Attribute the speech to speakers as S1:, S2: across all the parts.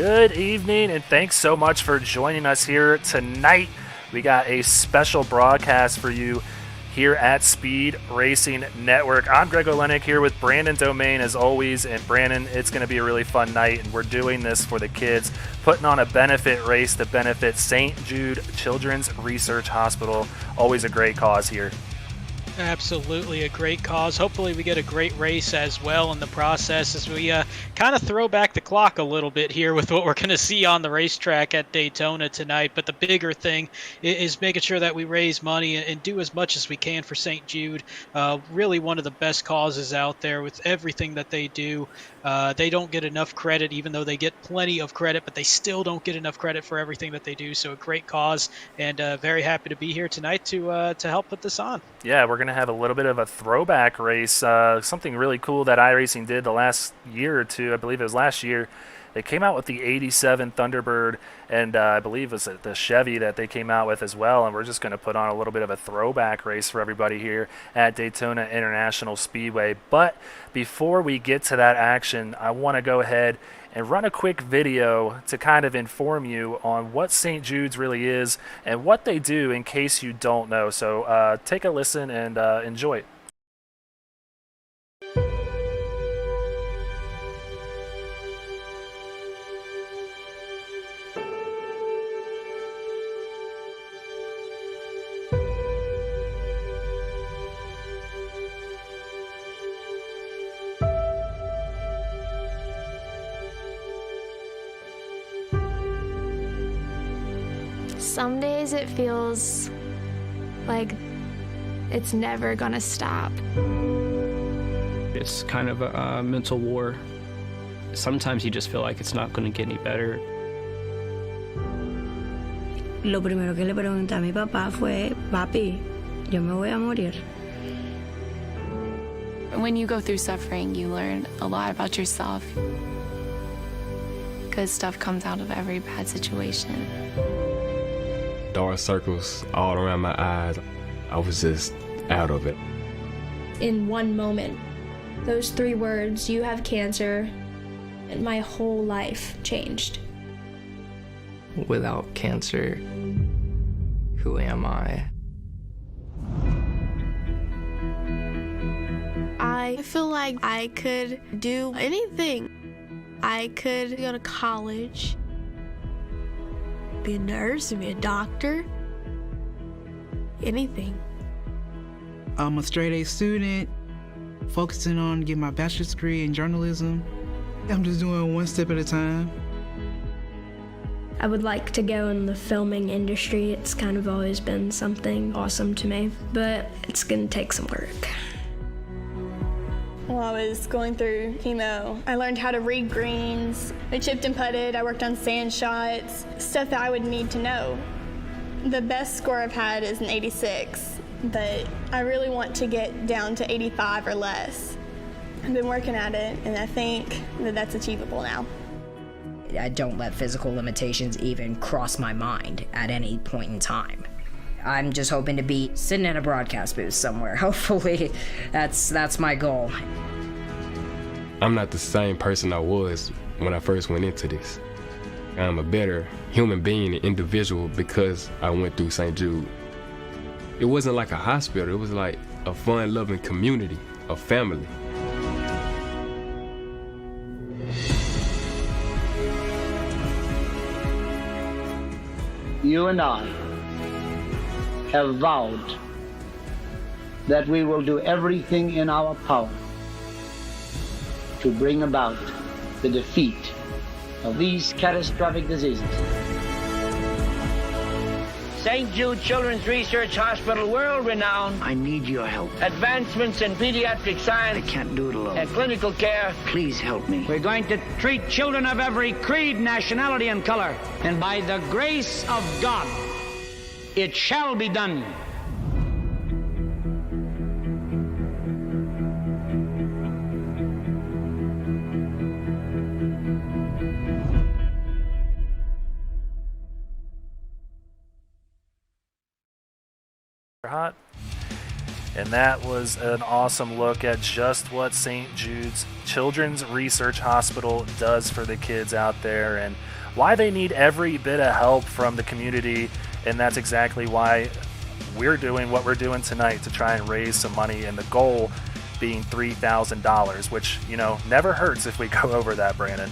S1: Good evening, and thanks so much for joining us here tonight. We got a special broadcast for you here at Speed Racing Network. I'm Greg Olenek here with Brandon Domain as always, and Brandon, it's going to be a really fun night, and we're doing this for the kids, putting on a benefit race to benefit St. Jude Children's Research Hospital. Always a great cause here.
S2: Absolutely a great cause. Hopefully we get a great race as well in the process as we kind of throw back the clock a little bit here with what we're going to see on the racetrack at Daytona tonight. But the bigger thing is making sure that we raise money and do as much as we can for St. Jude. Really one of the best causes out there with everything that they do. They don't get enough credit, even though they get plenty of credit, but they still don't get enough credit for everything that they do. So a great cause, and very happy to be here tonight to help put this on.
S1: Yeah, we're going to have a little bit of a throwback race, something really cool that iRacing did the last year or two. I believe it was last year. They came out with the 87 Thunderbird, and I believe it was the Chevy that they came out with as well, and we're just going to put on a little bit of a throwback race for everybody here at Daytona International Speedway. But before we get to that action, I want to go ahead and run a quick video to kind of inform you on what St. Jude's really is and what they do in case you don't know. So take a listen and enjoy it.
S3: Some days it feels like it's never gonna stop.
S4: It's kind of a mental war. Sometimes you just feel like it's not going to get any better.
S5: Lo primero que le pregunté a mi papá fue, papi, yo me voy a morir.
S6: When you go through suffering, you learn a lot about yourself. Good stuff comes out of every bad situation.
S7: Dark circles all around my eyes. I was just out of it.
S3: In one moment, those 3 words, you have cancer, and my whole life changed.
S4: Without cancer, who am I?
S8: I feel like I could do anything. I could go to college, be a nurse, be a doctor, anything.
S9: I'm a straight A student, focusing on getting my bachelor's degree in journalism. I'm just doing one step at a time.
S3: I would like to go in the filming industry. It's kind of always been something awesome to me, but it's gonna take some work.
S10: While I was going through chemo, I learned how to read greens. I chipped and putted, I worked on sand shots, stuff that I would need to know. The best score I've had is an 86, but I really want to get down to 85 or less. I've been working at it, and I think that that's achievable now.
S11: I don't let physical limitations even cross my mind at any point in time. I'm just hoping to be sitting in a broadcast booth somewhere. Hopefully, that's my goal.
S7: I'm not the same person I was when I first went into this. I'm a better human being and individual because I went through St. Jude. It wasn't like a hospital, it was like a fun-loving community, a family.
S12: You and I have vowed that we will do everything in our power to bring about the defeat of these catastrophic diseases.
S13: St. Jude Children's Research Hospital, world-renowned.
S14: I need your help.
S13: Advancements in pediatric science.
S14: I can't do it alone.
S13: And clinical care.
S14: Please help me.
S13: We're going to treat children of every creed, nationality, and color. And by the grace of God, it shall be done.
S1: Hot. And And that was an awesome look at just what St. Jude's Children's Research Hospital does for the kids out there and why they need every bit of help from the community. And that's exactly why we're doing what we're doing tonight, to try and raise some money, and the goal being $3,000, which, never hurts if we go over that, Brandon.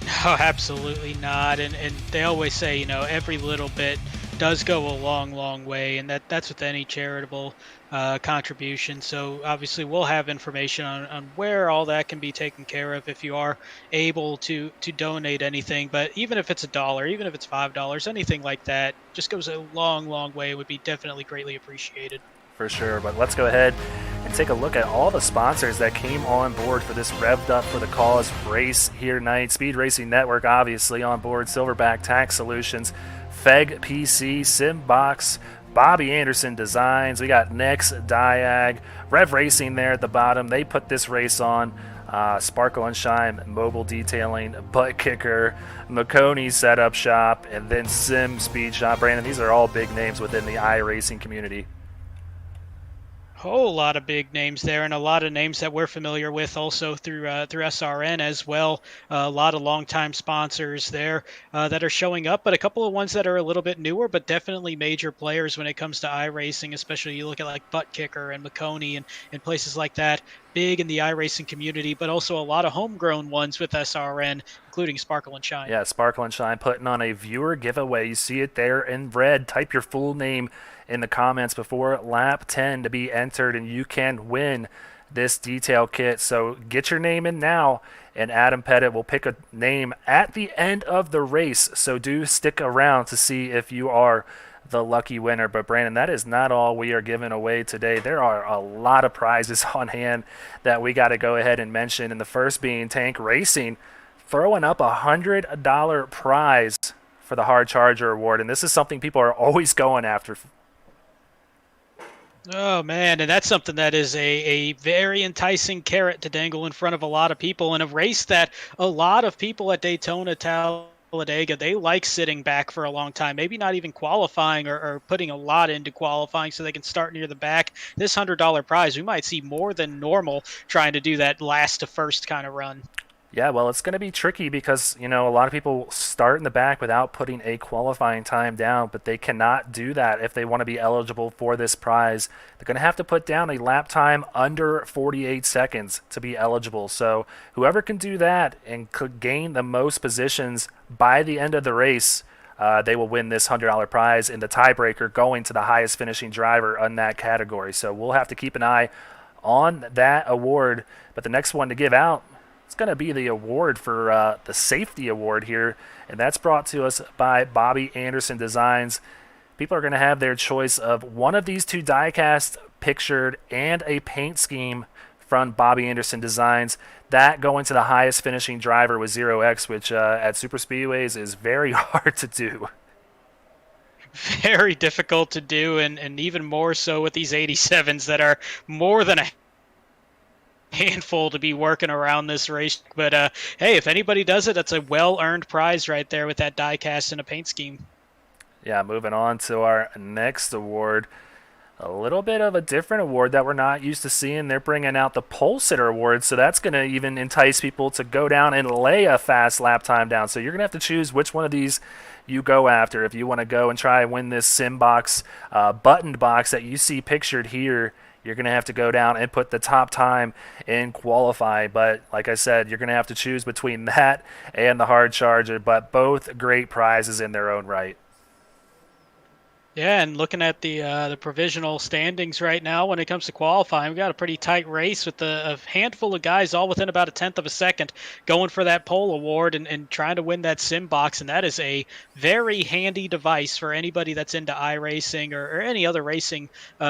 S2: No, absolutely not. And they always say, every little bit does go a long, long way, and that's with any charitable contribution. So obviously we'll have information on where all that can be taken care of if you are able to donate anything. But even if it's $1, even if it's $5, anything like that just goes a long, long way. It would be definitely greatly appreciated.
S1: For sure, but let's go ahead and take a look at all the sponsors that came on board for this Revved Up for the Cause race here tonight. Speed Racing Network, obviously, on board. Silverback Tax Solutions, FEG PC, Simbox, Bobby Anderson Designs. We got Next Diag, Rev Racing there at the bottom. They put this race on. Sparkle and Shine Mobile Detailing, Butt Kicker, McConey Setup Shop, and then Sim Speed Shop. Brandon, these are all big names within the iRacing community.
S2: Whole lot of big names there, and a lot of names that we're familiar with also through SRN as well. A lot of longtime sponsors there that are showing up, but a couple of ones that are a little bit newer, but definitely major players when it comes to iRacing, especially you look at like Butt Kicker and McConey and places like that. Big in the iRacing community, but also a lot of homegrown ones with SRN, including Sparkle and Shine.
S1: Yeah, Sparkle and Shine putting on a viewer giveaway. You see it there in red. Type your full name in the comments before lap 10 to be entered, and you can win this detail kit. So get your name in now, and Adam Pettit will pick a name at the end of the race. So do stick around to see if you are the lucky winner. But Brandon, that is not all we are giving away today. There are a lot of prizes on hand that we got to go ahead and mention, and the first being Tank Racing throwing up a $100 prize for the Hard Charger Award, and this is something people are always going after.
S2: Oh, man, and that's something that is a very enticing carrot to dangle in front of a lot of people in a race that a lot of people at Daytona, Talladega, they like sitting back for a long time, maybe not even qualifying or putting a lot into qualifying so they can start near the back. This $100 prize, we might see more than normal trying to do that last to first kind of run.
S1: Yeah, well, it's going to be tricky because, a lot of people start in the back without putting a qualifying time down, but they cannot do that if they want to be eligible for this prize. They're going to have to put down a lap time under 48 seconds to be eligible. So whoever can do that and could gain the most positions by the end of the race, they will win this $100 prize, in the tiebreaker going to the highest finishing driver in that category. So we'll have to keep an eye on that award. But the next one to give out, it's going to be the award for the safety award here, and that's brought to us by Bobby Anderson Designs. People are going to have their choice of one of these two die-cast pictured and a paint scheme from Bobby Anderson Designs. That going to the highest finishing driver with 0x, which at super speedways is very hard to do.
S2: Very difficult to do, and even more so with these 87s that are more than a handful to be working around this race. But hey, if anybody does it, that's a well-earned prize right there with that die cast and a paint scheme.
S1: Yeah, moving on to our next award. A little bit of a different award that we're not used to seeing. They're bringing out the Pole Sitter Award, so that's going to even entice people to go down and lay a fast lap time down. So you're going to have to choose which one of these you go after. If you want to go and try and win this Simbox buttoned box that you see pictured here, you're going to have to go down and put the top time in qualify. But like I said, you're going to have to choose between that and the Hard Charger, but both great prizes in their own right.
S2: Yeah, and looking at the provisional standings right now when it comes to qualifying, we've got a pretty tight race with a handful of guys all within about a tenth of a second going for that pole award and trying to win that sim box. And that is a very handy device for anybody that's into iRacing or any other racing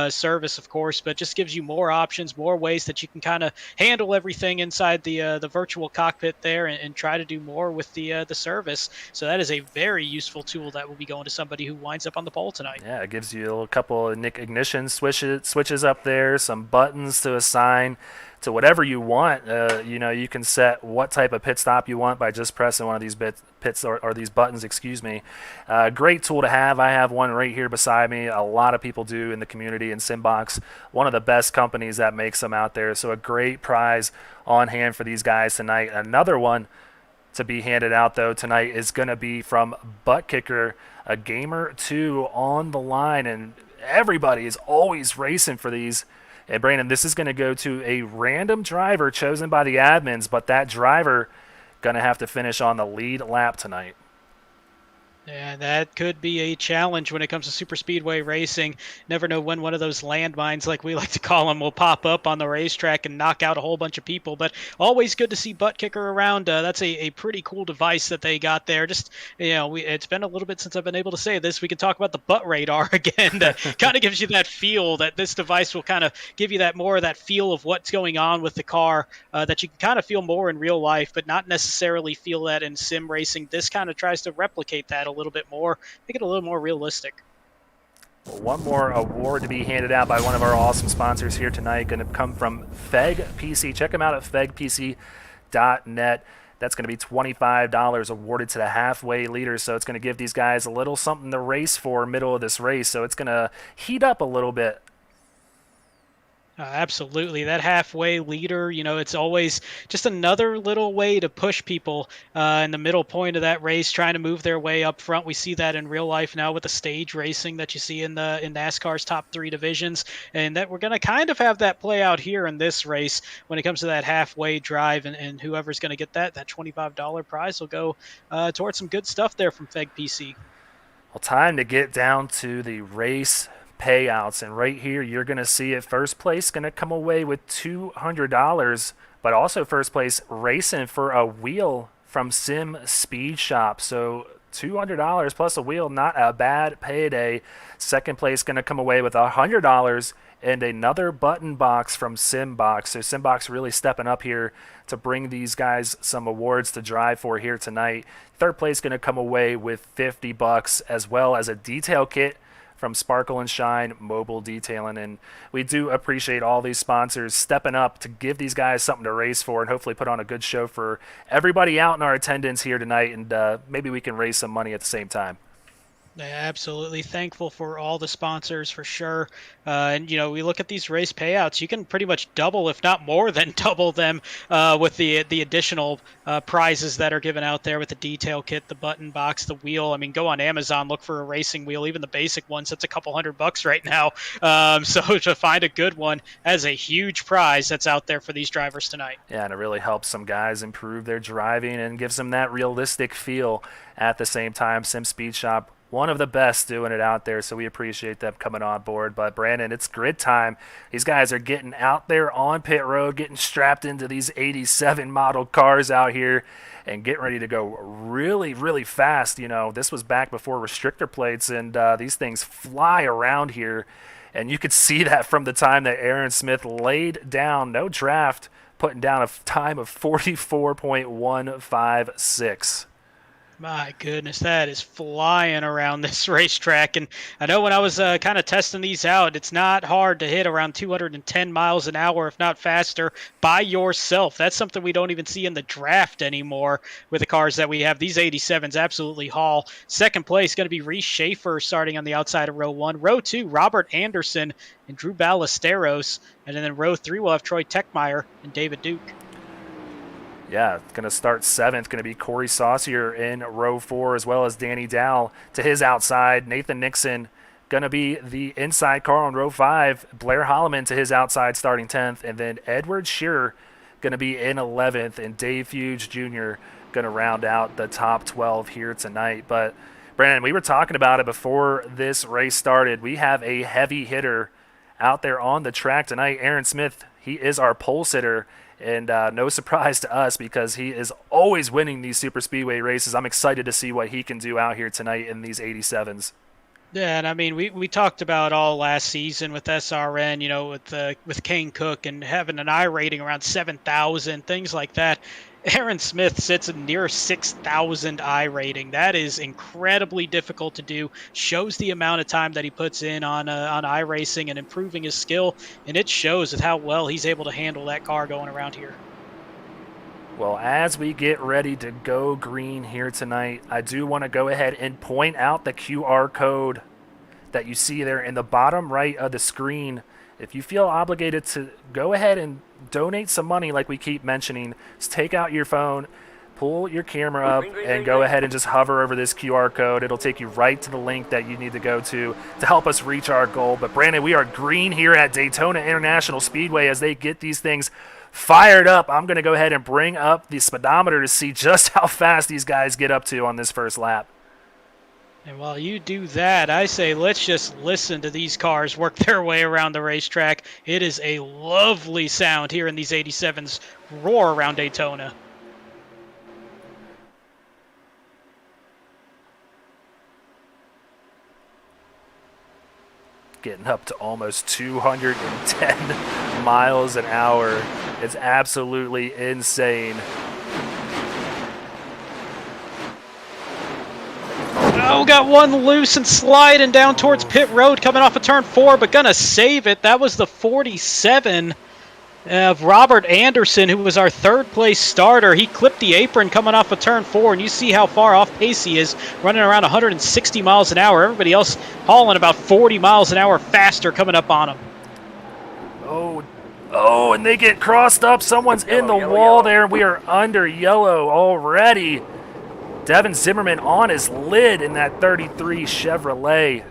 S2: service, of course, but just gives you more options, more ways that you can kind of handle everything inside the virtual cockpit there and try to do more with the service. So that is a very useful tool that will be going to somebody who winds up on the pole tonight. tonight.
S1: Yeah, it gives you a couple of ignition switches up there, some buttons to assign to whatever you want. You can set what type of pit stop you want by just pressing one of these these buttons, excuse me. Great tool to have. I have one right here beside me. A lot of people do in the community, and Simbox, one of the best companies that makes them out there. So a great prize on hand for these guys tonight. Another one to be handed out, though, tonight is going to be from Butt Kicker, a Gamer 2 on the line, and everybody is always racing for these. And Brandon, this is going to go to a random driver chosen by the admins, but that driver going to have to finish on the lead lap tonight.
S2: Yeah, that could be a challenge when it comes to super speedway racing. Never know when one of those landmines, like we like to call them, will pop up on the racetrack and knock out a whole bunch of people. But always good to see Butt Kicker around. That's a pretty cool device that they got there. Just, it's been a little bit since I've been able to say this. We can talk about the butt radar again. That kind of gives you that feel that this device will kind of give you that more of that feel of what's going on with the car that you can kind of feel more in real life, but not necessarily feel that in sim racing. This kind of tries to replicate that a little bit more, make it a little more realistic.
S1: Well, one more award to be handed out by one of our awesome sponsors here tonight, going to come from Feg PC. Check them out at fegpc.net. That's going to be $25 awarded to the halfway leader, so it's going to give these guys a little something to race for middle of this race, so it's going to heat up a little bit.
S2: Absolutely. That halfway leader, it's always just another little way to push people in the middle point of that race, trying to move their way up front. We see that in real life now with the stage racing that you see in NASCAR's top 3 divisions, and that we're going to kind of have that play out here in this race when it comes to that halfway drive, and whoever's going to get that $25 prize will go towards some good stuff there from Feg PC.
S1: Well, time to get down to the race payouts, and right here you're going to see it. First place going to come away with $200, but also first place racing for a wheel from Sim Speed Shop. So $200 plus a wheel, not a bad payday. Second place going to come away with $100 and another button box from Simbox. So Simbox really stepping up here to bring these guys some awards to drive for here tonight. Third place going to come away with $50 as well as a detail kit from Sparkle and Shine Mobile Detailing. And we do appreciate all these sponsors stepping up to give these guys something to race for and hopefully put on a good show for everybody out in our attendance here tonight, and maybe we can raise some money at the same time.
S2: Absolutely thankful for all the sponsors for sure. And we look at these race payouts, you can pretty much double, if not more than double them with the additional prizes that are given out there with the detail kit, the button box, the wheel. I mean, go on Amazon, look for a racing wheel, even the basic ones. That's a couple $100 right now. So to find a good one as a huge prize that's out there for these drivers tonight.
S1: Yeah, and it really helps some guys improve their driving and gives them that realistic feel at the same time. Sim Speed Shop, one of the best doing it out there, so we appreciate them coming on board. But Brandon, it's grid time. These guys are getting out there on pit road, getting strapped into these 87 model cars out here and getting ready to go really, really fast. This was back before restrictor plates, and these things fly around here. And you could see that from the time that Aaron Smith laid down, no draft, putting down a time of 44.156.
S2: My goodness, that is flying around this racetrack. And I know when I was kind of testing these out, it's not hard to hit around 210 miles an hour, if not faster, by yourself. That's something we don't even see in the draft anymore with the cars that we have. These 87s absolutely haul. Second place going to be Reese Schaefer starting on the outside of row 1. Row 2, Robert Anderson and Drew Ballesteros. And then in row 3, we'll have Troy Techmeyer and David Duke.
S1: Yeah, going to start 7th, going to be Corey Saucier in row 4, as well as Danny Dow to his outside. Nathan Nixon going to be the inside car on row 5. Blair Holloman to his outside starting 10th. And then Edward Shearer going to be in 11th. And Dave Fuge Jr. going to round out the top 12 here tonight. But, Brandon, we were talking about it before this race started. We have a heavy hitter out there on the track tonight. Aaron Smith, he is our pole sitter. And no surprise to us because he is always winning these super speedway races. I'm excited to see what he can do out here tonight in these 87s.
S2: Yeah, and I mean, we talked about all last season with SRN, with Kane Cook and having an I rating around 7,000, things like that. Aaron Smith sits near 6,000 I rating. That is incredibly difficult to do. Shows the amount of time that he puts in on iRacing and improving his skill, and it shows with how well he's able to handle that car going around here.
S1: Well, as we get ready to go green here tonight, I do want to go ahead and point out the QR code that you see there in the bottom right of the screen. If you feel obligated to go ahead and donate some money like we keep mentioning, just take out your phone, pull your camera up, and go ahead and just hover over this QR code. It'll take you right to the link that you need to go to help us reach our goal. But Brandon, we are green here at Daytona International Speedway as they get these things fired up. I'm going to go ahead and bring up the speedometer to see just how fast these guys get up to on this first lap.
S2: And while you do that, I say let's just listen to these cars work their way around the racetrack. It is a lovely sound here in these 87s roar around Daytona.
S1: Getting up to almost 210 miles an hour. It's absolutely insane.
S2: Oh, got one loose and sliding down towards pit road coming off of turn 4, but gonna save it. That was the 47 of Robert Anderson, who was our third-place starter. He clipped the apron coming off of turn 4, and you see how far off pace he is, running around 160 miles an hour. Everybody else hauling about 40 miles an hour faster coming up on him.
S1: Oh, and they get crossed up. Someone's in the wall there. We are under yellow already. Devin Zimmerman on his lid in that 33 Chevrolet.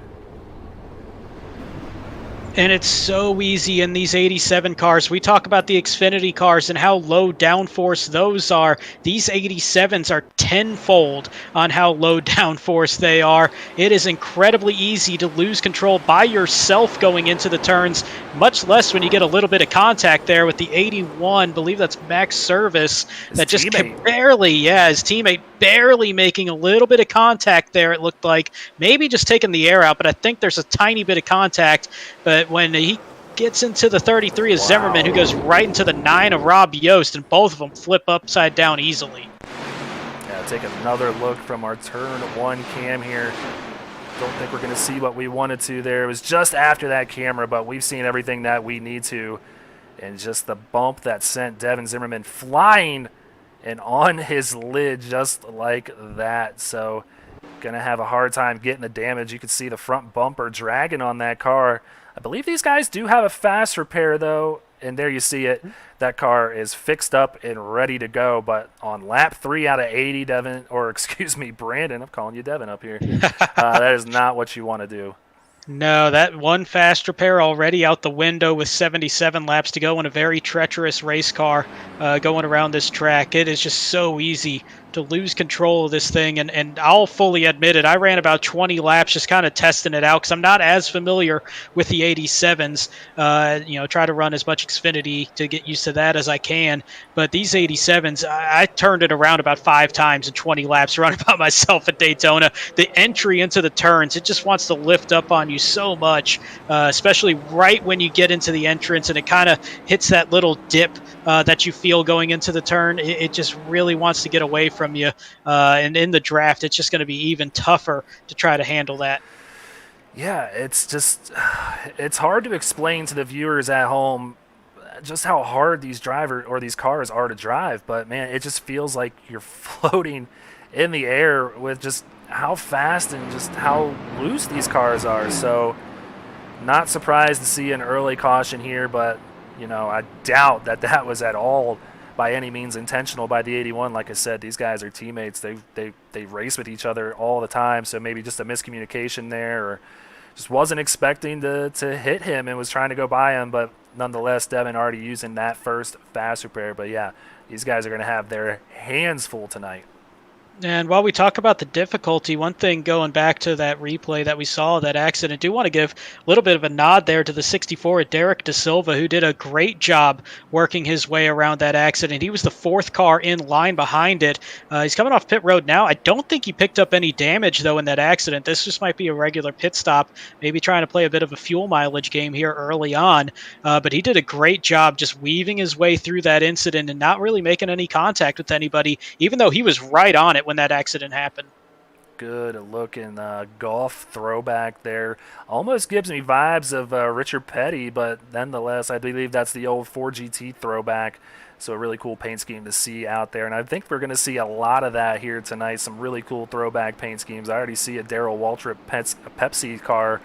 S2: And it's so easy in these 87 cars. We talk about the Xfinity cars and how low downforce those are. These 87s are tenfold on how low downforce they are. It is incredibly easy to lose control by yourself going into the turns, much less when you get a little bit of contact there with the 81. I believe that's Max Service. That just barely, his teammate barely making a little bit of contact there, it looked like. Maybe just taking the air out, but I think there's a tiny bit of contact. But when he gets into the 33 of Zimmerman, who goes right into the 9 of Rob Yost, and both of them flip upside down easily.
S1: Yeah, take another look from our turn 1 cam here. Don't think we're going to see what we wanted to there. It was just after that camera, but we've seen everything that we need to. And just the bump that sent Devin Zimmerman flying and on his lid just like that. So going to have a hard time getting the damage. You can see the front bumper dragging on that car. I believe these guys do have a fast repair, though, and there you see it. That car is fixed up and ready to go, but on lap 3 out of 80, Brandon, I'm calling you Devin up here. That is not what you want to do.
S2: No, that one fast repair already out the window with 77 laps to go in a very treacherous race car going around this track. It is just so easy to lose control of this thing, and I'll fully admit it. I ran about 20 laps just kind of testing it out because I'm not as familiar with the 87s. Try to run as much Xfinity to get used to that as I can. But these 87s, I turned it around about 5 times in 20 laps running by myself at Daytona. The entry into the turns, it just wants to lift up on you so much, especially right when you get into the entrance and it kind of hits that little dip that you feel going into the turn. It just really wants to get away from you. And in the draft, it's just going to be even tougher to try to handle that.
S1: Yeah, it's hard to explain to the viewers at home just how hard these cars are to drive. But man, it just feels like you're floating in the air with just how fast and just how loose these cars are. So not surprised to see an early caution here, but I doubt that was at all by any means intentional by the 81. Like I said, these guys are teammates. They race with each other all the time, so maybe just a miscommunication there, or just wasn't expecting to hit him and was trying to go by him. But nonetheless, Devin already using that first fast repair. But yeah, these guys are going to have their hands full tonight.
S2: And while we talk about the difficulty, one thing going back to that replay that we saw, that accident, do want to give a little bit of a nod there to the 64 at Derek De Silva, who did a great job working his way around that accident. He was the 4th car in line behind it. He's coming off pit road now. I don't think he picked up any damage, though, in that accident. This just might be a regular pit stop, maybe trying to play a bit of a fuel mileage game here early on. But he did a great job just weaving his way through that incident and not really making any contact with anybody, even though he was right on it when that accident happened.
S1: Good looking golf throwback there. Almost gives me vibes of Richard Petty, but nonetheless, I believe that's the old 4GT throwback. So a really cool paint scheme to see out there. And I think we're going to see a lot of that here tonight. Some really cool throwback paint schemes. I already see a Darrell Waltrip Pepsi car.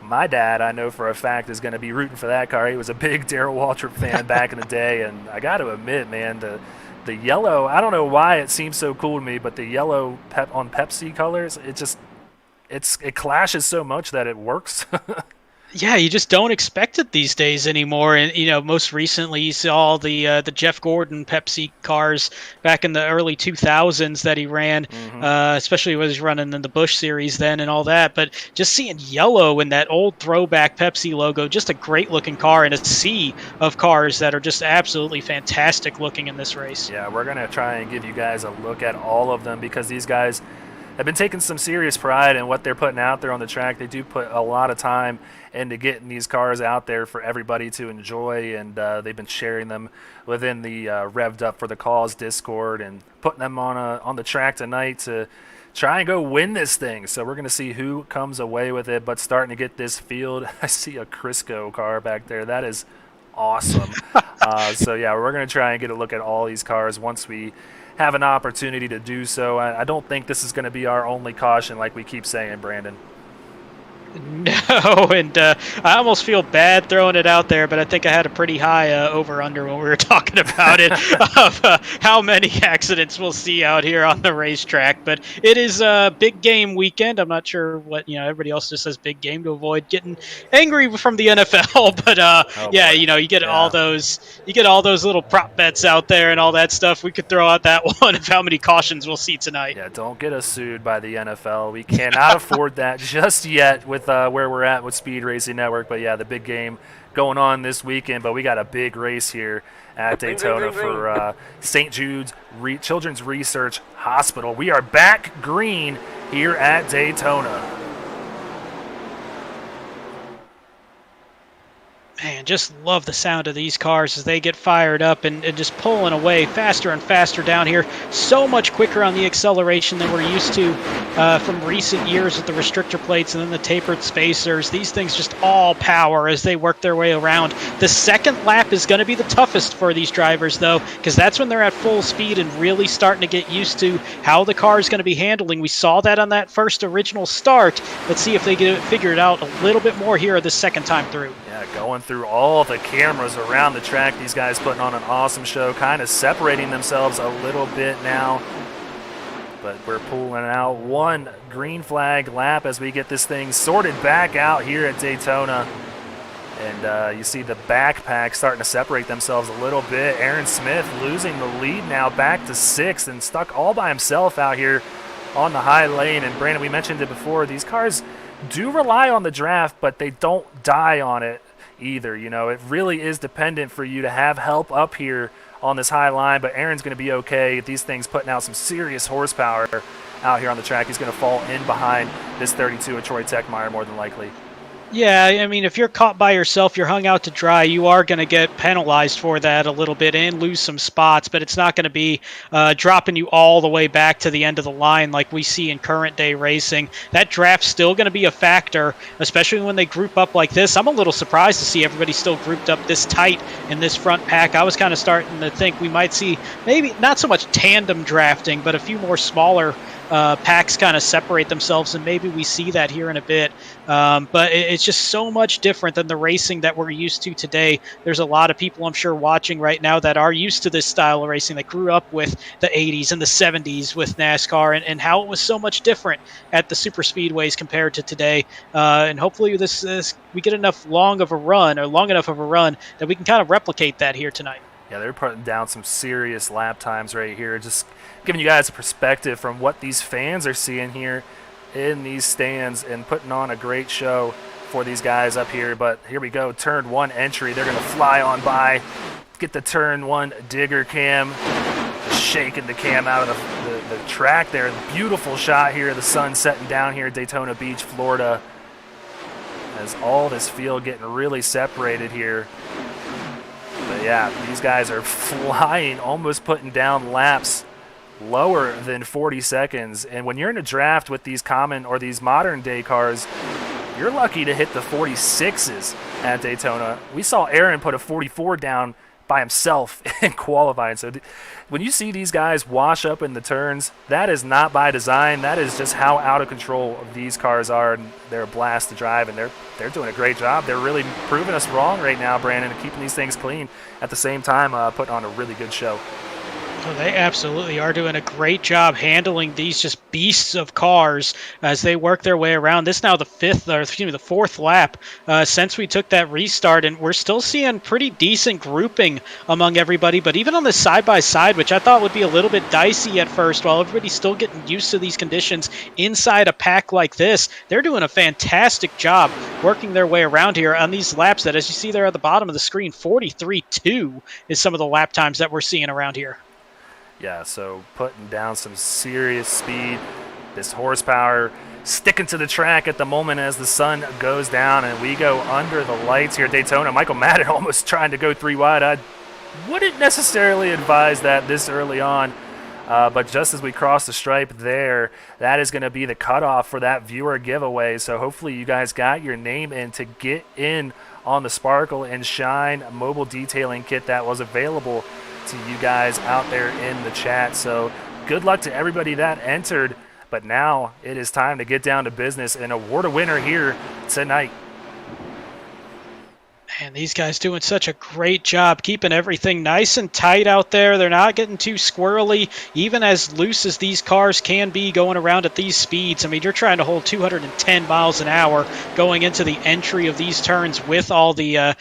S1: My dad, I know for a fact, is going to be rooting for that car. He was a big Darrell Waltrip fan back in the day. And I got to admit, man, the yellow, I don't know why it seems so cool to me, but the yellow on Pepsi colors, it clashes so much that it works.
S2: Yeah, you just don't expect it these days anymore. And most recently you saw the Jeff Gordon Pepsi cars back in the early 2000s that he ran, especially when he was running in the Busch series then and all that. But just seeing yellow in that old throwback Pepsi logo, just a great looking car, and a sea of cars that are just absolutely fantastic looking in this race.
S1: Yeah, we're going to try and give you guys a look at all of them, because these guys have been taking some serious pride in what they're putting out there on the track. They do put a lot of time into getting these cars out there for everybody to enjoy, and they've been sharing them within the Revved Up for the Cause Discord and putting them on the track tonight to try and go win this thing. So we're going to see who comes away with it, but starting to get this field. I see a Crisco car back there. That is awesome. So yeah, we're going to try and get a look at all these cars once we have an opportunity to do so. I don't think this is going to be our only caution, like we keep saying, Brandon.
S2: No, and I almost feel bad throwing it out there, but I think I had a pretty high over-under when we were talking about it of how many accidents we'll see out here on the racetrack. But it is a big game weekend. I'm not sure what, everybody else just says big game to avoid getting angry from the NFL. But yeah, you get all those little prop bets out there and all that stuff. We could throw out that one of how many cautions we'll see tonight.
S1: Yeah, don't get us sued by the NFL. We cannot afford that just yet with where we're at with Speed Racing Network. But yeah, the big game going on this weekend. But we got a big race here at Daytona for St. Jude's Children's Research Hospital. We are back green here at Daytona.
S2: Man, just love the sound of these cars as they get fired up and just pulling away faster and faster down here. So much quicker on the acceleration than we're used to from recent years with the restrictor plates and then the tapered spacers. These things just all power as they work their way around. The second lap is going to be the toughest for these drivers, though, because that's when they're at full speed and really starting to get used to how the car is going to be handling. We saw that on that first original start. Let's see if they get it figured out a little bit more here the second time through.
S1: Yeah, going through all the cameras around the track. These guys putting on an awesome show, kind of separating themselves a little bit now. But we're pulling out one green flag lap as we get this thing sorted back out here at Daytona. And you see the backpack starting to separate themselves a little bit. Aaron Smith losing the lead now back to 6th and stuck all by himself out here on the high lane. And Brandon, we mentioned it before, these cars do rely on the draft, but they don't die on it either. It really is dependent for you to have help up here on this high line, but Aaron's going to be okay. These things putting out some serious horsepower out here on the track. He's going to fall in behind this 32 of Troy Techmeyer more than likely.
S2: Yeah, I mean, if you're caught by yourself, you're hung out to dry, you are going to get penalized for that a little bit and lose some spots, but it's not going to be dropping you all the way back to the end of the line like we see in current day racing. That draft's still going to be a factor, especially when they group up like this. I'm a little surprised to see everybody still grouped up this tight in this front pack. I was kind of starting to think we might see maybe not so much tandem drafting, but a few more smaller packs kind of separate themselves, and maybe we see that here in a bit. But it's just so much different than the racing that we're used to today. There's a lot of people I'm sure watching right now that are used to this style of racing, that grew up with the 80s and the 70s with NASCAR and how it was so much different at the super speedways compared to today. And hopefully we get long enough of a run that we can kind of replicate that here tonight.
S1: Yeah, they're putting down some serious lap times right here. Just giving you guys a perspective from what these fans are seeing here in these stands and putting on a great show for these guys up here. But here we go, turn 1 entry. They're going to fly on by, get the turn 1 digger cam, shaking the cam out of the track there. Beautiful shot here, the sun setting down here at Daytona Beach, Florida, as all this field getting really separated here. But yeah, these guys are flying, almost putting down laps lower than 40 seconds. And when you're in a draft with these common or these modern day cars, you're lucky to hit the 46s at Daytona. We saw Aaron put a 44 down by himself in qualifying. So when you see these guys wash up in the turns, that is not by design. That is just how out of control these cars are, and they're a blast to drive, and they're doing a great job. They're really proving us wrong right now, Brandon, and keeping these things clean at the same time, putting on a really good show.
S2: Oh, they absolutely are doing a great job handling these just beasts of cars as they work their way around. This is now the fourth lap since we took that restart, and we're still seeing pretty decent grouping among everybody. But even on the side-by-side, which I thought would be a little bit dicey at first, while everybody's still getting used to these conditions inside a pack like this, they're doing a fantastic job working their way around here on these laps that, as you see there at the bottom of the screen, 43.2 is some of the lap times that we're seeing around here.
S1: Yeah, so putting down some serious speed. This horsepower sticking to the track at the moment as the sun goes down, and we go under the lights here at Daytona. Michael Madden almost trying to go 3 wide. I wouldn't necessarily advise that this early on, but just as we cross the stripe there, that is going to be the cutoff for that viewer giveaway. So hopefully you guys got your name in to get in on the Sparkle and Shine mobile detailing kit that was available to you guys out there in the chat. So good luck to everybody that entered, but now it is time to get down to business and award a winner here tonight.
S2: Man, these guys doing such a great job keeping everything nice and tight out there. They're not getting too squirrely, even as loose as these cars can be going around at these speeds. I mean, you're trying to hold 210 miles an hour going into the entry of these turns with all the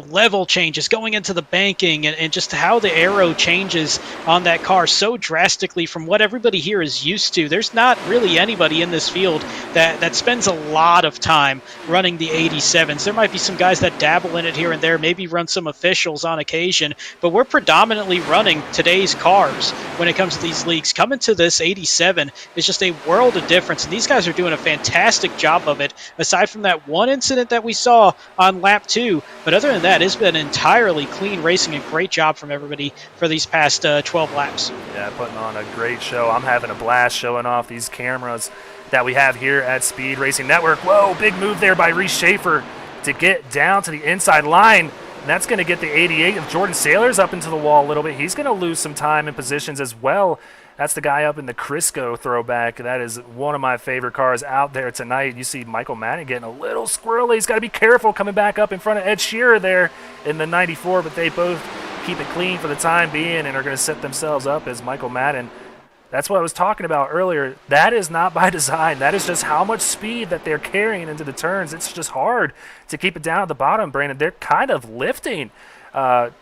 S2: level changes, going into the banking, and just how the aero changes on that car so drastically from what everybody here is used to. There's not really anybody in this field that spends a lot of time running the 87s. There might be some guys that dabble in it here and there, maybe run some officials on occasion, but we're predominantly running today's cars when it comes to these leagues. Coming to this 87 is just a world of difference, and these guys are doing a fantastic job of it, aside from that one incident that we saw on lap 2. But other than that, it's been entirely clean racing, and great job from everybody for these past 12 laps.
S1: Yeah, putting on a great show. I'm having a blast showing off these cameras that we have here at Speed Racing Network. Whoa, big move there by Reese Schaefer to get down to the inside line, and that's going to get the 88 of Jordan Sailors up into the wall a little bit. He's going to lose some time and positions as well. That's the guy up in the Crisco throwback. That is one of my favorite cars out there tonight. You see Michael Madden getting a little squirrely. He's got to be careful coming back up in front of Ed Shearer there in the 94, but they both keep it clean for the time being and are going to set themselves up as Michael Madden. That's what I was talking about earlier. That is not by design. That is just how much speed that they're carrying into the turns. It's just hard to keep it down at the bottom, Brandon. They're kind of lifting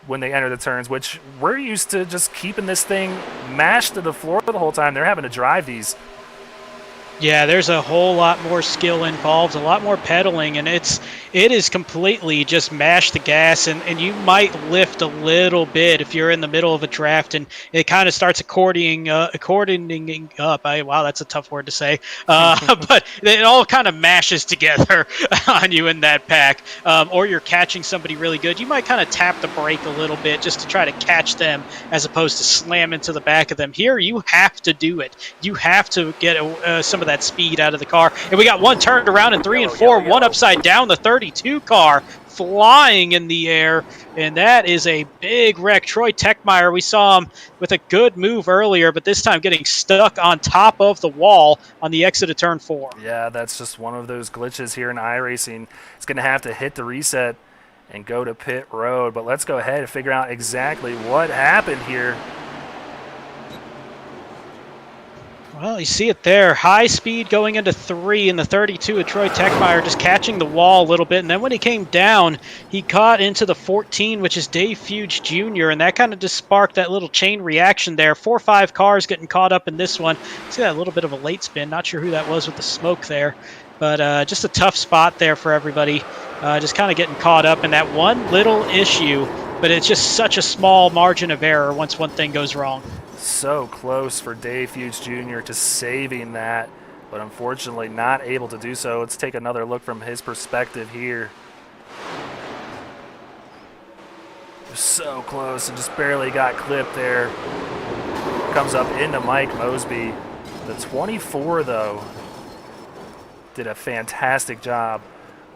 S1: when they enter the turns, which we're used to just keeping this thing mashed to the floor the whole time. They're having to drive these.
S2: Yeah, there's a whole lot more skill involved, a lot more pedaling, and it is completely just mash the gas, and you might lift a little bit if you're in the middle of a draft, and it kind of starts accordioning up. Wow, that's a tough word to say. But it all kind of mashes together on you in that pack. Or you're catching somebody really good. You might kind of tap the brake a little bit just to try to catch them as opposed to slam into the back of them. Here, you have to do it. You have to get some of that speed out of the car. And we got one turned around in 3 and 4, one upside down, the 32 car flying in the air, and that is a big wreck. Troy Techmeyer, we saw him with a good move earlier, but this time getting stuck on top of the wall on the exit of turn 4.
S1: Yeah, that's just one of those glitches here in iRacing. It's going to have to hit the reset and go to pit road, but let's go ahead and figure out exactly what happened here.
S2: Well, you see it there. High speed going into 3 in the 32 of Troy Techmeyer, just catching the wall a little bit. And then when he came down, he caught into the 14, which is Dave Fuge Jr., and that kind of just sparked that little chain reaction there. 4 or 5 cars getting caught up in this one. See that little bit of a late spin. Not sure who that was with the smoke there, but just a tough spot there for everybody. Just kind of getting caught up in that one little issue, but it's just such a small margin of error once one thing goes wrong.
S1: So close for Dave Hughes Jr. to saving that, but unfortunately not able to do so. Let's take another look from his perspective here. So close and just barely got clipped there. Comes up into Mike Mosby. The 24, though, did a fantastic job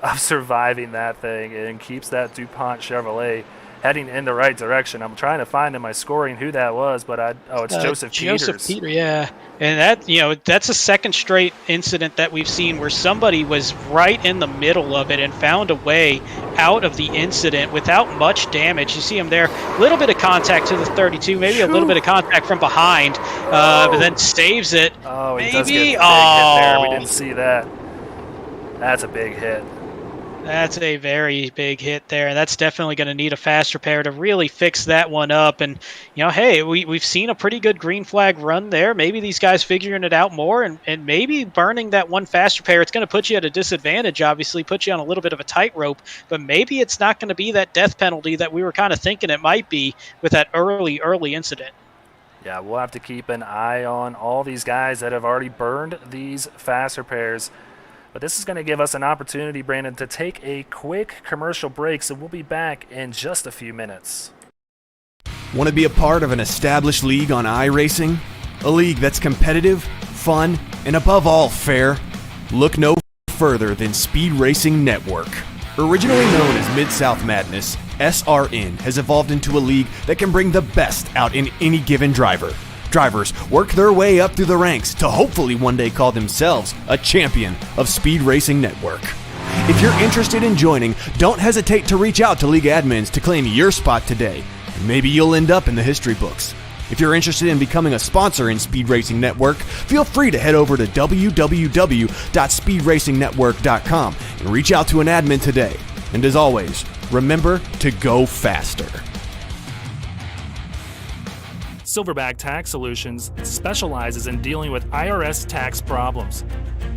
S1: of surviving that thing and keeps that DuPont Chevrolet heading in the right direction. I'm trying to find in my scoring who that was, but it's Joseph Peters.
S2: Yeah. And that's a second straight incident that we've seen where somebody was right in the middle of it and found a way out of the incident without much damage. You see him there, a little bit of contact to the 32, maybe a little bit of contact from behind, but then saves it.
S1: Oh, he
S2: maybe.
S1: does get a big hit there. We didn't see that. That's a big hit.
S2: That's a very big hit there. That's definitely going to need a fast repair to really fix that one up. And, hey, we've seen a pretty good green flag run there. Maybe these guys figuring it out more and maybe burning that one fast repair. It's going to put you at a disadvantage, obviously, put you on a little bit of a tightrope. But maybe it's not going to be that death penalty that we were kind of thinking it might be with that early incident.
S1: Yeah, we'll have to keep an eye on all these guys that have already burned these fast repairs. But this is going to give us an opportunity, Brandon, to take a quick commercial break, so we'll be back in just a few minutes.
S15: Want to be a part of an established league on iRacing? A league that's competitive, fun, and above all fair? Look no further than Speed Racing Network. Originally known as Mid-South Madness, SRN has evolved into a league that can bring the best out in any given driver. Drivers work their way up through the ranks to hopefully one day call themselves a champion of Speed Racing Network. If you're interested in joining, don't hesitate to reach out to league admins to claim your spot today, and maybe you'll end up in the history books. If you're interested in becoming a sponsor in Speed Racing Network, feel free to head over to www.speedracingnetwork.com and reach out to an admin today. And as always, remember to go faster.
S1: Silverback Tax Solutions specializes in dealing with IRS tax problems.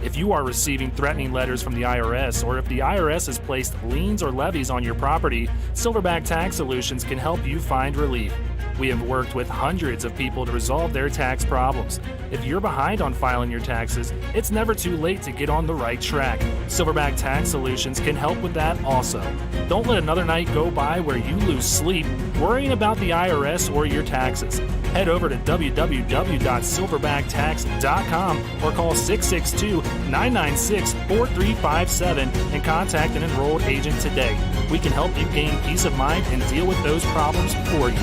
S1: If you are receiving threatening letters from the IRS, or if the IRS has placed liens or levies on your property, Silverback Tax Solutions can help you find relief. We have worked with hundreds of people to resolve their tax problems. If you're behind on filing your taxes, it's never too late to get on the right track. Silverback Tax Solutions can help with that also. Don't let another night go by where you lose sleep worrying about the IRS or your taxes. Head over to www.silverbacktacks.com or call 662-996-4357 and contact an enrolled agent today. We can help you gain peace of mind and deal with those problems for you.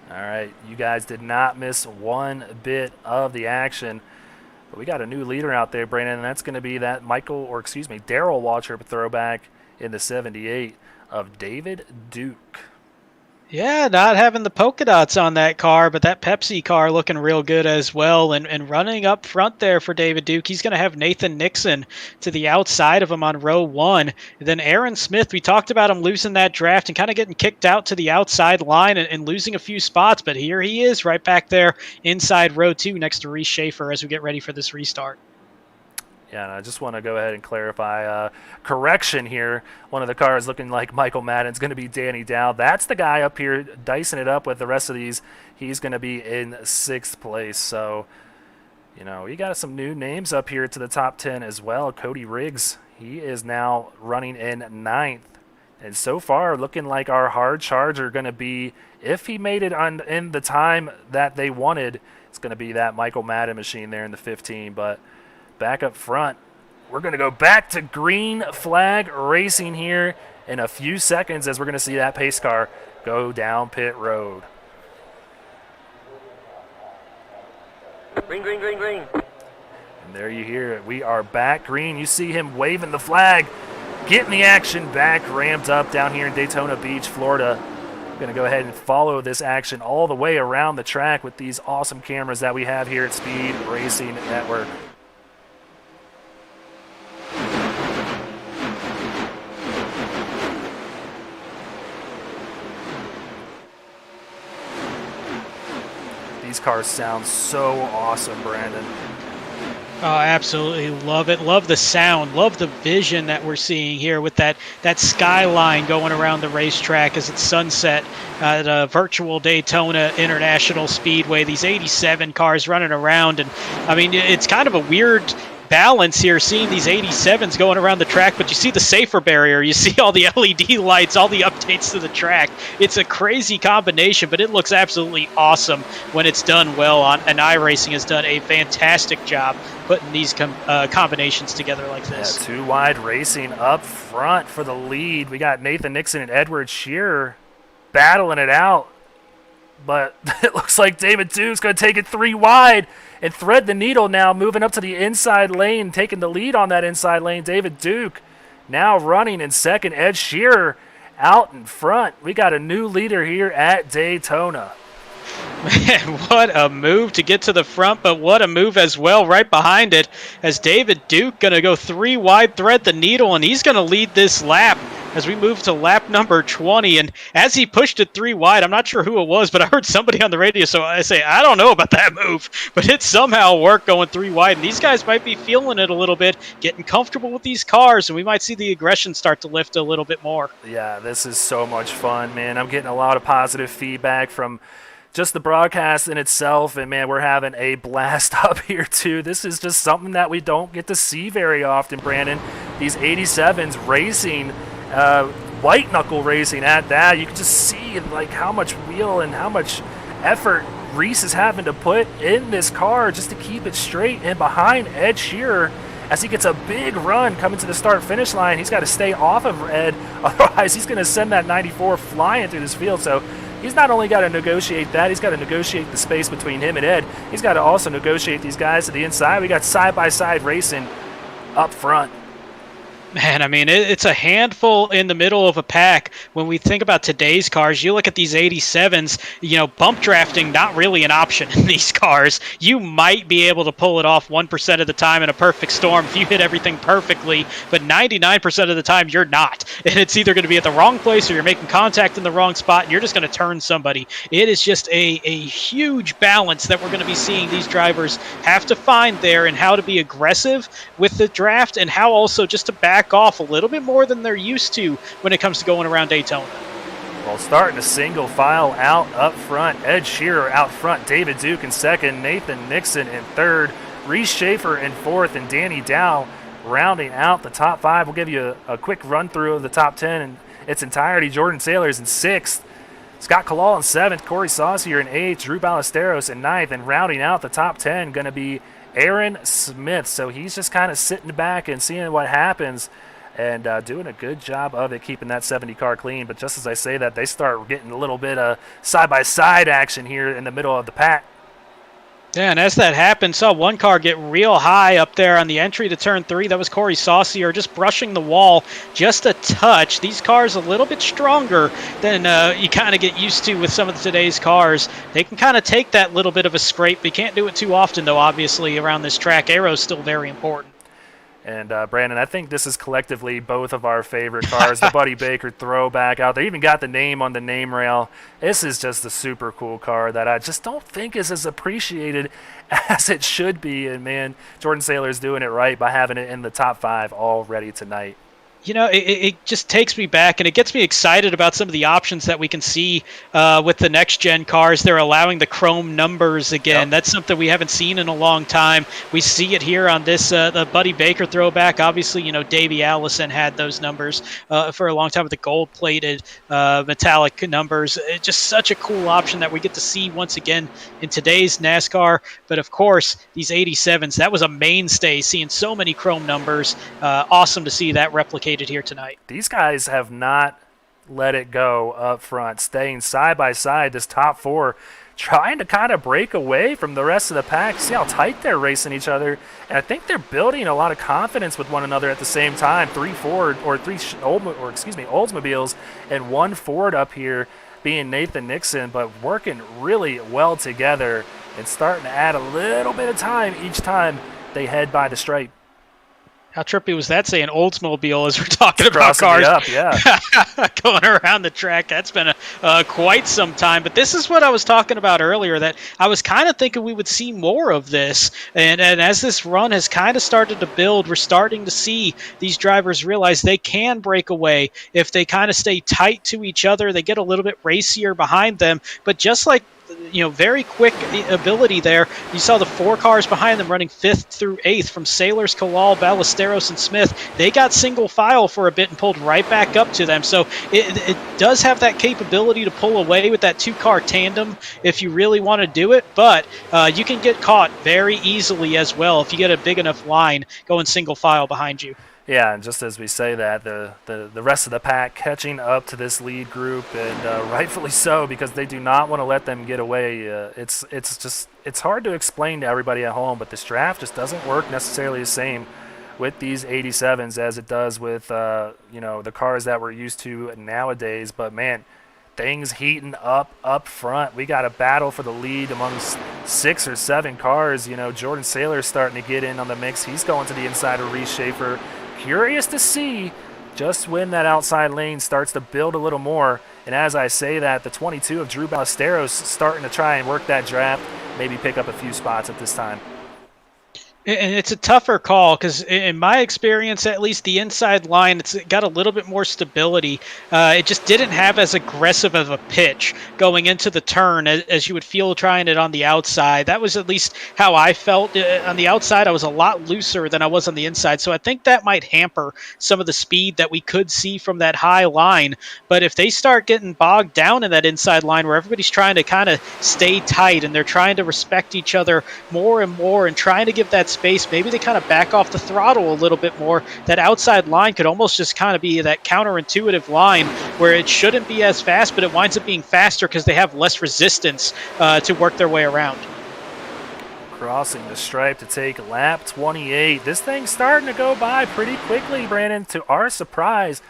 S1: All right, you guys did not miss one bit of the action. But we got a new leader out there, Brandon, and that's going to be that Darrell Waltrip throwback in the 78 of David Duke.
S2: Yeah, not having the polka dots on that car, but that Pepsi car looking real good as well. And running up front there for David Duke, he's going to have Nathan Nixon to the outside of him on row 1. And then Aaron Smith, we talked about him losing that draft and kind of getting kicked out to the outside line and losing a few spots. But here he is right back there inside row 2 next to Reese Schaefer as we get ready for this restart.
S1: Yeah, and I just want to go ahead and clarify correction here. One of the cars looking like Michael Madden's going to be Danny Dow. That's the guy up here dicing it up with the rest of these. He's going to be in 6th place. So, we got some new names up here to the top 10 as well. Cody Riggs, he is now running in 9th. And so far, looking like our hard charger going to be, if he made it in the time that they wanted, it's going to be that Michael Madden machine there in the 15. But back up front, we're going to go back to green flag racing here in a few seconds as we're going to see that pace car go down pit road.
S16: Green, green, green, green.
S1: And there you hear it. We are back green. You see him waving the flag, getting the action back ramped up down here in Daytona Beach, Florida. Going Going to go ahead and follow this action all the way around the track with these awesome cameras that we have here at Speed Racing Network. These cars sound so awesome, Brandon.
S2: Oh, absolutely love it. Love the sound. Love the vision that we're seeing here with that skyline going around the racetrack as it's sunset at a virtual Daytona International Speedway. These 87 cars running around. And, I mean, it's kind of a weird balance here seeing these 87s going around the track, but you see the safer barrier, you see all the LED lights, all the updates to the track. It's a crazy combination, but it looks absolutely awesome when it's done well. And iRacing has done a fantastic job putting these combinations together like this.
S1: Yeah, Two Wide Racing up front for the lead. We got Nathan Nixon and Edward Shearer battling it out, but it looks like David Duke's going to take it 3 wide and thread the needle now, moving up to the inside lane, taking the lead on that inside lane. David Duke now running in second. Ed Shearer out in front. We got a new leader here at Daytona.
S2: Man, what a move to get to the front, but what a move as well right behind it as David Duke going to go 3 wide, thread the needle, and he's going to lead this lap as we move to lap number 20. And as he pushed it 3 wide, I'm not sure who it was, but I heard somebody on the radio, so I say, I don't know about that move, but it somehow worked going 3 wide. And these guys might be feeling it a little bit, getting comfortable with these cars, and we might see the aggression start to lift a little bit more.
S1: Yeah, this is so much fun, man. I'm getting a lot of positive feedback from just the broadcast in itself, and man, we're having a blast up here too. This is just something that we don't get to see very often, Brandon. These 87s racing, white knuckle racing at that. You can just see like how much wheel and how much effort Reese is having to put in this car just to keep it straight. And behind Ed Shearer, as he gets a big run coming to the start-finish line, he's got to stay off of Ed, otherwise he's going to send that 94 flying through this field. So he's not only got to negotiate that, he's got to negotiate the space between him and Ed. He's got to also negotiate these guys to the inside. We got side-by-side racing up front.
S2: Man, I mean, it's a handful in the middle of a pack. When we think about today's cars, you look at these 87s, you know, bump drafting, not really an option in these cars. You might be able to pull it off 1% of the time in a perfect storm if you hit everything perfectly, but 99% of the time you're not. And it's either going to be at the wrong place or you're making contact in the wrong spot and you're just going to turn somebody. It is just a huge balance that we're going to be seeing these drivers have to find there, and how to be aggressive with the draft and how also just to back off a little bit more than they're used to when it comes to going around Daytona.
S1: Well, starting a single file out up front. Ed Shearer out front, David Duke in second, Nathan Nixon in third, Reese Schaefer in fourth, and Danny Dow rounding out the top 5. We'll give you a quick run through of the top 10 in its entirety. Jordan Sailors in 6th, Scott Kalal in 7th, Corey Saucier in 8th, Drew Ballesteros in 9th, and rounding out the top 10 going to be Aaron Smith. So he's just kind of sitting back and seeing what happens and doing a good job of it, keeping that 70 car clean. But just as I say that, they start getting a little bit of side-by-side action here in the middle of the pack.
S2: Yeah, and as that happened, saw one car get real high up there on the entry to turn 3. That was Corey Saucier just brushing the wall just a touch. These cars a little bit stronger than you kind of get used to with some of today's cars. They can kind of take that little bit of a scrape. They can't do it too often, though, obviously, around this track. Aero's still very important.
S1: And Brandon, I think this is collectively both of our favorite cars. The Buddy Baker throwback out there. Even got the name on the name rail. This is just a super cool car that I just don't think is as appreciated as it should be. And, man, Jordan Sailor's doing it right by having it in the top 5 already tonight.
S2: You know, it just takes me back, and it gets me excited about some of the options that we can see with the next-gen cars. They're allowing the chrome numbers again. Yep. That's something we haven't seen in a long time. We see it here on this the Buddy Baker throwback. Obviously, you know, Davey Allison had those numbers for a long time with the gold-plated metallic numbers. It's just such a cool option that we get to see once again in today's NASCAR. But, of course, these 87s, that was a mainstay, seeing so many chrome numbers. Awesome to see that replicated here tonight.
S1: These guys have not let it go up front, staying side by side, this top four, trying to kind of break away from the rest of the pack. See how tight they're racing each other, and I think they're building a lot of confidence with one another at the same time. Three Oldsmobiles and one Ford up here being Nathan Nixon, but working really well together and starting to add a little bit of time each time they head by the stripe.
S2: How trippy was that saying Oldsmobile as we're talking about
S1: Crossing
S2: cars
S1: it up, yeah.
S2: going around the track? That's been quite some time. But this is what I was talking about earlier, that I was kind of thinking we would see more of this. And as this run has kind of started to build, we're starting to see these drivers realize they can break away if they kind of stay tight to each other. They get a little bit racier behind them. But just like very quick ability there. You saw the 4 cars behind them running 5th through 8th from Sailors, Kalal, Ballesteros, and Smith. They got single file for a bit and pulled right back up to them. So it does have that capability to pull away with that 2-car tandem if you really want to do it, but you can get caught very easily as well if you get a big enough line going single file behind you.
S1: Yeah, and just as we say that, the rest of the pack catching up to this lead group, and rightfully so, because they do not want to let them get away. It's hard to explain to everybody at home, but this draft just doesn't work necessarily the same with these 87s as it does with the cars that we're used to nowadays. But man, things heating up front. We got a battle for the lead amongst 6 or 7 cars. Jordan Saylor's starting to get in on the mix. He's going to the inside of Reese Schaefer. Curious to see just when that outside lane starts to build a little more. And as I say that, the 22 of Drew Ballesteros starting to try and work that draft, maybe pick up a few spots at this time.
S2: And it's a tougher call because in my experience, at least the inside line, it's got a little bit more stability. It just didn't have as aggressive of a pitch going into the turn as you would feel trying it on the outside. That was at least how I felt. On the outside, I was a lot looser than I was on the inside. So I think that might hamper some of the speed that we could see from that high line. But if they start getting bogged down in that inside line where everybody's trying to kind of stay tight and they're trying to respect each other more and more and trying to give that space, maybe they kind of back off the throttle a little bit more. That outside line could almost just kind of be that counterintuitive line where it shouldn't be as fast, but it winds up being faster because they have less resistance to work their way around.
S1: Crossing the stripe to take lap 28. This thing's starting to go by pretty quickly, Brandon. To our surprise,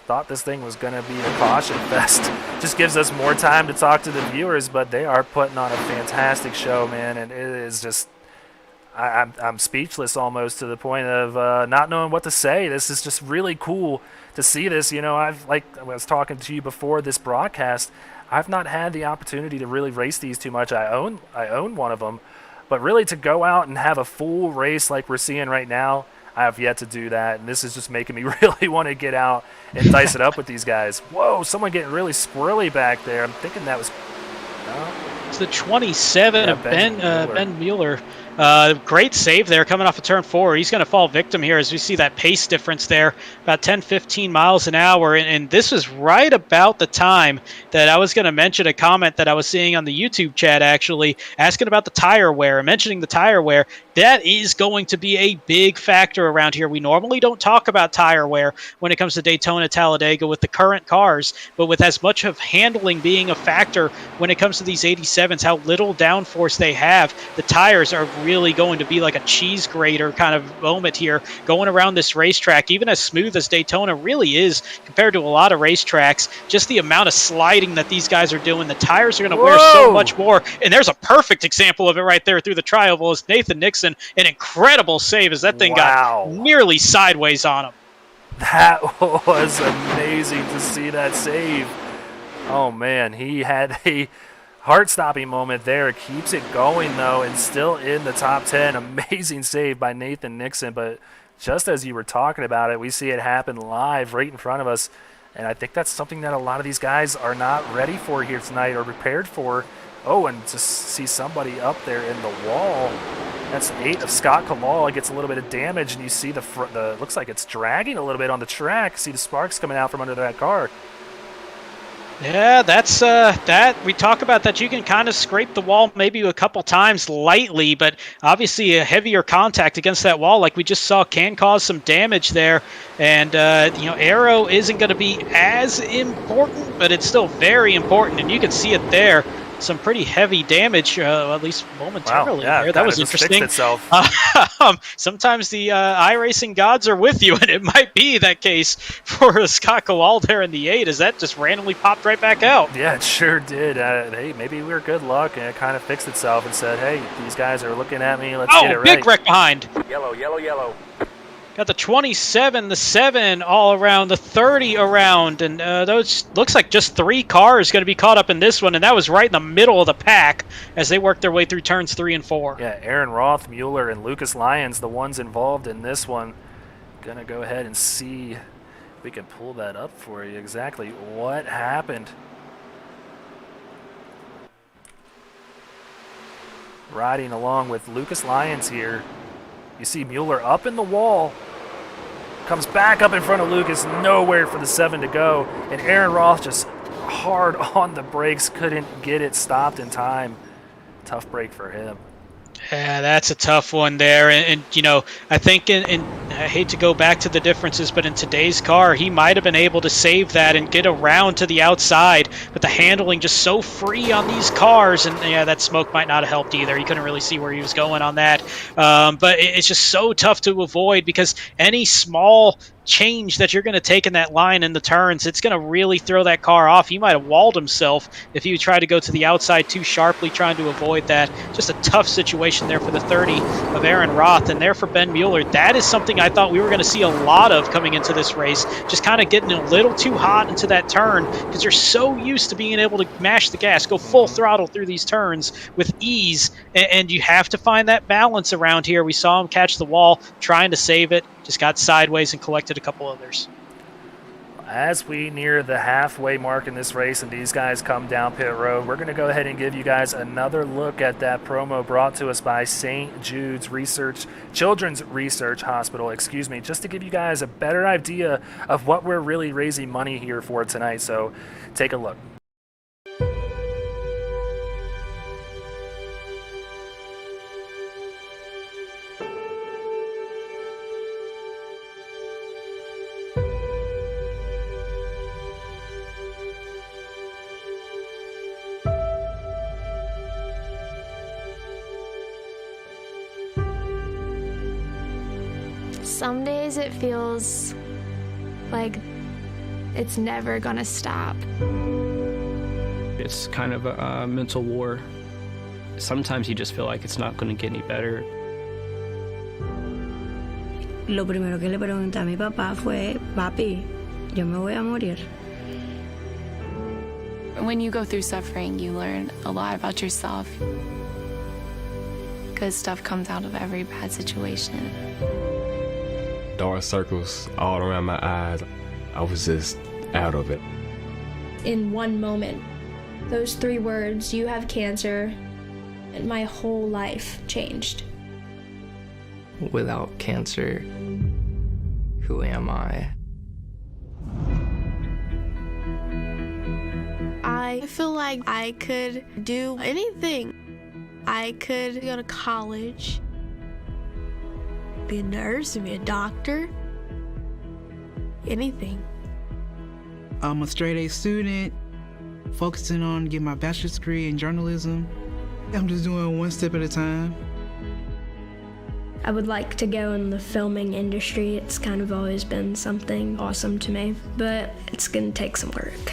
S1: thought this thing was going to be a caution fest. Just gives us more time to talk to the viewers, but they are putting on a fantastic show, man, and it is just I'm speechless almost, to the point of not knowing what to say. This is just really cool to see this. I was talking to you before this broadcast, I've not had the opportunity to really race these too much. I own one of them, but really to go out and have a full race like we're seeing right now, I have yet to do that, and this is just making me really want to get out and dice it up with these guys. Whoa, someone getting really squirrely back there. I'm thinking that was...
S2: It's the 27 of Ben Mueller. Great save there coming off of turn 4. He's going to fall victim here as we see that pace difference there, about 10-15 miles an hour. And this was right about the time that I was going to mention a comment that I was seeing on the YouTube chat, actually, asking about the tire wear and mentioning the tire wear. That is going to be a big factor around here. We normally don't talk about tire wear when it comes to Daytona, Talladega with the current cars, but with as much of handling being a factor when it comes to these 87s, how little downforce they have, the tires are really going to be like a cheese grater kind of moment here going around this racetrack. Even as smooth as Daytona really is compared to a lot of racetracks, just the amount of sliding that these guys are doing, the tires are going to wear so much more. And there's a perfect example of it right there through the tri-oval as Nathan Nixon, an incredible save as that thing got nearly sideways on him.
S1: That was amazing to see that save. Oh man, he had a heart-stopping moment there. Keeps it going though, and still in the top 10. Amazing save by Nathan Nixon. But just as you were talking about it, we see it happen live right in front of us, and I think that's something that a lot of these guys are not ready for here tonight or prepared for. Oh, and just see somebody up there in the wall. That's 8 of Scott Kalal. It gets a little bit of damage, and you see the looks like it's dragging a little bit on the track. See the sparks coming out from under that car.
S2: Yeah, that's that we talk about that you can kind of scrape the wall maybe a couple times lightly, but obviously a heavier contact against that wall like we just saw can cause some damage there. And arrow isn't going to be as important, but it's still very important, and you can see it there. Some pretty heavy damage, at least momentarily.
S1: Wow, yeah,
S2: there. That was interesting. Sometimes the iRacing gods are with you, and it might be that case for Scott Kowal there in the 8, as that just randomly popped right back out.
S1: Yeah, it sure did. Hey, maybe we were good luck, and it kind of fixed itself and said, hey, these guys are looking at me. Let's get it right.
S2: Oh, big wreck behind.
S16: Yellow, yellow, yellow.
S2: Got the 27, the 7 all around, the 30 around, and those looks like just 3 cars going to be caught up in this one, and that was right in the middle of the pack as they worked their way through turns 3 and 4.
S1: Yeah, Aaron Roth, Mueller, and Lucas Lyons, the ones involved in this one. Gonna go ahead and see if we can pull that up for you exactly what happened. Riding along with Lucas Lyons here. You see Mueller up in the wall, comes back up in front of Lucas, nowhere for the 7 to go, and Aaron Roth just hard on the brakes, couldn't get it stopped in time. Tough break for him.
S2: Yeah, that's a tough one there, and I think I hate to go back to the differences, but in today's car, he might have been able to save that and get around to the outside, but the handling just so free on these cars, and yeah, that smoke might not have helped either. You couldn't really see where he was going on that, but it's just so tough to avoid because any small change that you're going to take in that line in the turns, it's going to really throw that car off. He might have walled himself if he tried to go to the outside too sharply trying to avoid that. Just a tough situation there for the 30 of Aaron Roth, and there for Ben Mueller. That is something I thought we were going to see a lot of coming into this race, just kind of getting a little too hot into that turn because you're so used to being able to mash the gas, go full throttle through these turns with ease, and you have to find that balance around here. We saw him catch the wall, trying to save it, just got sideways and collected a couple others.
S1: As we near the halfway mark in this race and these guys come down pit road, we're going to go ahead and give you guys another look at that promo brought to us by St. Jude's Children's Research Hospital, just to give you guys a better idea of what we're really raising money here for tonight. So take a look.
S10: Some days it feels like it's never gonna stop.
S4: It's kind of a mental war. Sometimes you just feel like it's not going to get any better.
S5: Lo primero que le pregunté a mi papá fue, papi, yo me voy a morir.
S6: When you go through suffering, you learn a lot about yourself. Good stuff comes out of every bad situation.
S7: Dark circles all around my eyes. I was just out of it.
S3: In one moment, those 3 words, you have cancer, and my whole life changed.
S4: Without cancer, who am I?
S8: I feel like I could do anything. I could go to college, be a nurse, be a doctor, anything.
S9: I'm a straight A student, focusing on getting my bachelor's degree in journalism. I'm just doing one step at a time.
S3: I would like to go in the filming industry. It's kind of always been something awesome to me, but it's gonna take some work.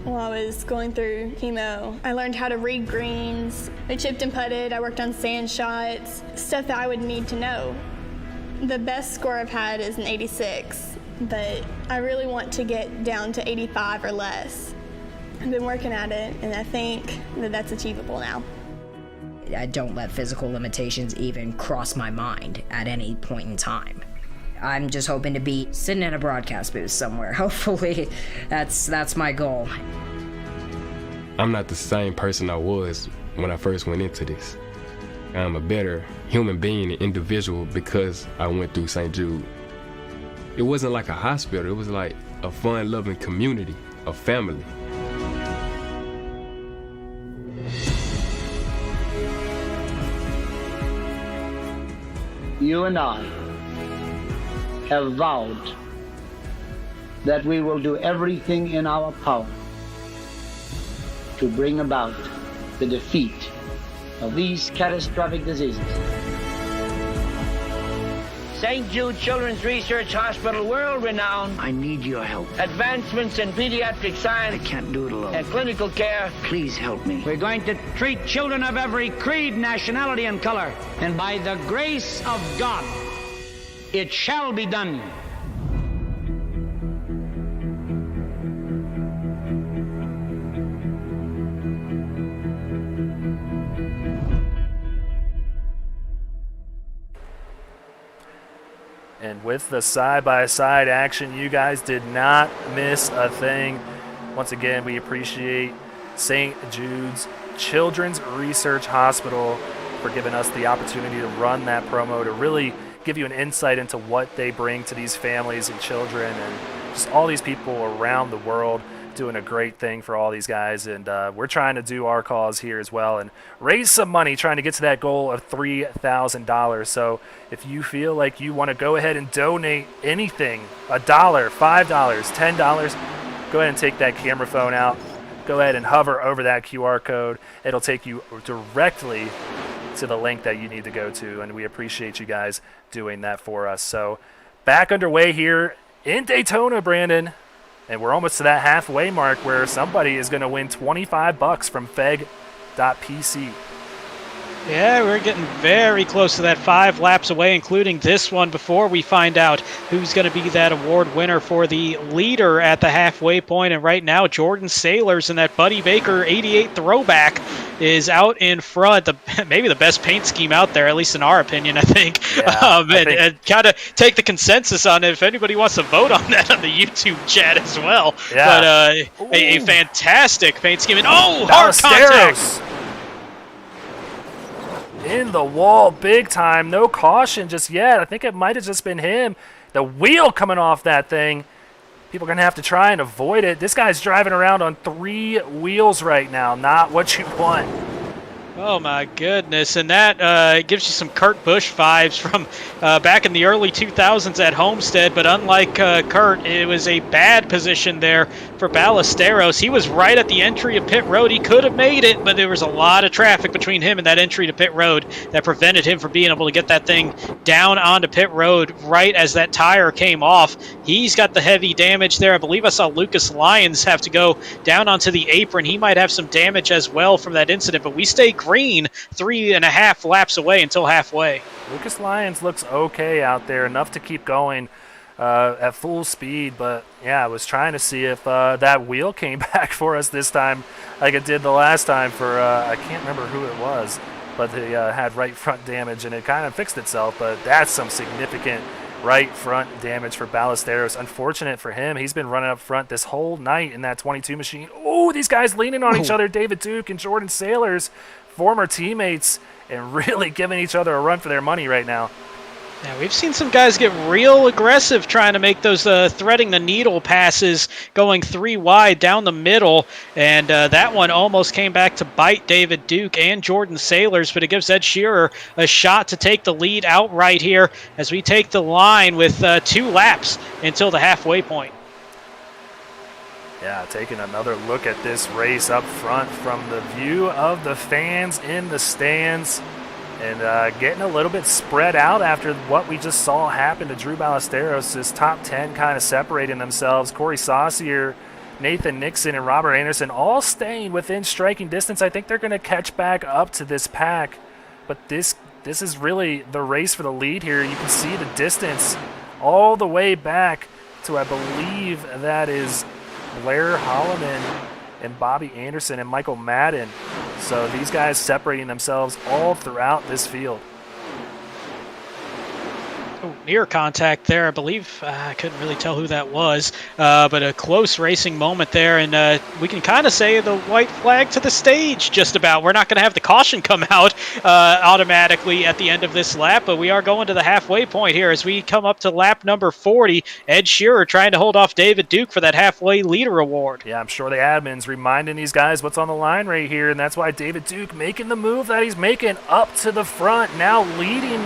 S10: While I was going through chemo, I learned how to read greens. I chipped and putted, I worked on sand shots, stuff that I would need to know. The best score I've had is an 86, but I really want to get down to 85 or less. I've been working at it, and I think that that's achievable now.
S11: I don't let physical limitations even cross my mind at any point in time. I'm just hoping to be sitting in a broadcast booth somewhere. Hopefully, that's my goal.
S7: I'm not the same person I was when I first went into this. I'm a better human being and individual because I went through St. Jude. It wasn't like a hospital, it was like a fun-loving community. a family.
S12: You and I have vowed that we will do everything in our power to bring about the defeat of these catastrophic diseases.
S13: St. Jude Children's Research Hospital, world-renowned.
S14: I need your help.
S13: Advancements in pediatric science.
S14: I can't do it alone.
S13: And clinical care.
S14: Please help me.
S13: We're going to treat children of every creed, nationality, and color. And by the grace of God, it shall be done.
S1: And with the side-by-side action, you guys did not miss a thing. Once again, we appreciate St. Jude's Children's Research Hospital for giving us the opportunity to run that promo, to really give you an insight into what they bring to these families and children and just all these people around the world, doing a great thing for all these guys. And we're trying to do our cause here as well and raise some money, trying to get to that goal of $3,000. So if you feel like you want to go ahead and donate anything, $1, $5, $10, go ahead and take that camera phone out. Go ahead and hover over that QR code. It'll take you directly to the link that you need to go to, and we appreciate you guys doing that for us. So back underway here in Daytona, Brandon. And we're almost to that halfway mark where somebody is going to win $25 from feg.pc.
S2: Yeah, we're getting very close to that 5 laps away, including this one, before we find out who's going to be that award winner for the leader at the halfway point. And right now, Jordan Sailors in that Buddy Baker 88 throwback is out in front. Maybe the best paint scheme out there, at least in our opinion, I think.
S1: Yeah,
S2: and kind of take the consensus on it if anybody wants to vote on that on the YouTube chat as well.
S1: Yeah.
S2: But a fantastic paint scheme. And hard contact.
S1: In the wall big time. No caution just yet. I think it might have just been him. The wheel coming off that thing. People are going to have to try and avoid it. This guy's driving around on 3 wheels right now. Not what you want.
S2: Oh my goodness, and that gives you some Kurt Busch vibes from back in the early 2000s at Homestead, but unlike Kurt, it was a bad position there for Ballesteros. He was right at the entry of pit road. He could have made it, but there was a lot of traffic between him and that entry to pit road that prevented him from being able to get that thing down onto pit road right as that tire came off. He's got the heavy damage there. I believe I saw Lucas Lyons have to go down onto the apron. He might have some damage as well from that incident, but we stay green 3.5 laps away until halfway.
S1: Lucas Lyons looks okay out there, enough to keep going at full speed, but yeah, I was trying to see if that wheel came back for us this time like it did the last time for, I can't remember who it was, but they had right front damage and it kind of fixed itself, but that's some significant right front damage for Ballesteros. Unfortunate for him. He's been running up front this whole night in that 22 machine. Oh, these guys leaning on each other, David Duke and Jordan Sailors, former teammates, and really giving each other a run for their money right now.
S2: Yeah, we've seen some guys get real aggressive trying to make those threading the needle passes, going 3 wide down the middle, and that one almost came back to bite David Duke and Jordan Sailors, but it gives Ed Shearer a shot to take the lead outright here as we take the line with 2 laps until the halfway point.
S1: Yeah, taking another look at this race up front from the view of the fans in the stands, and getting a little bit spread out after what we just saw happen to Drew Ballesteros. His top 10 kind of separating themselves. Corey Saucier, Nathan Nixon, and Robert Anderson all staying within striking distance. I think they're going to catch back up to this pack, but this is really the race for the lead here. You can see the distance all the way back to, I believe that is Blair Holloman and Bobby Anderson and Michael Madden. So these guys separating themselves all throughout this field.
S2: near contact there. I believe I couldn't really tell who that was, but a close racing moment there, and we can kind of say the white flag to the stage just about. We're not going to have the caution come out automatically at the end of this lap, but we are going to the halfway point here as we come up to lap number 40. Ed Shearer trying to hold off David Duke for that halfway leader award.
S1: Yeah, I'm sure the admin's reminding these guys what's on the line right here, and that's why David Duke making the move that he's making up to the front, now leading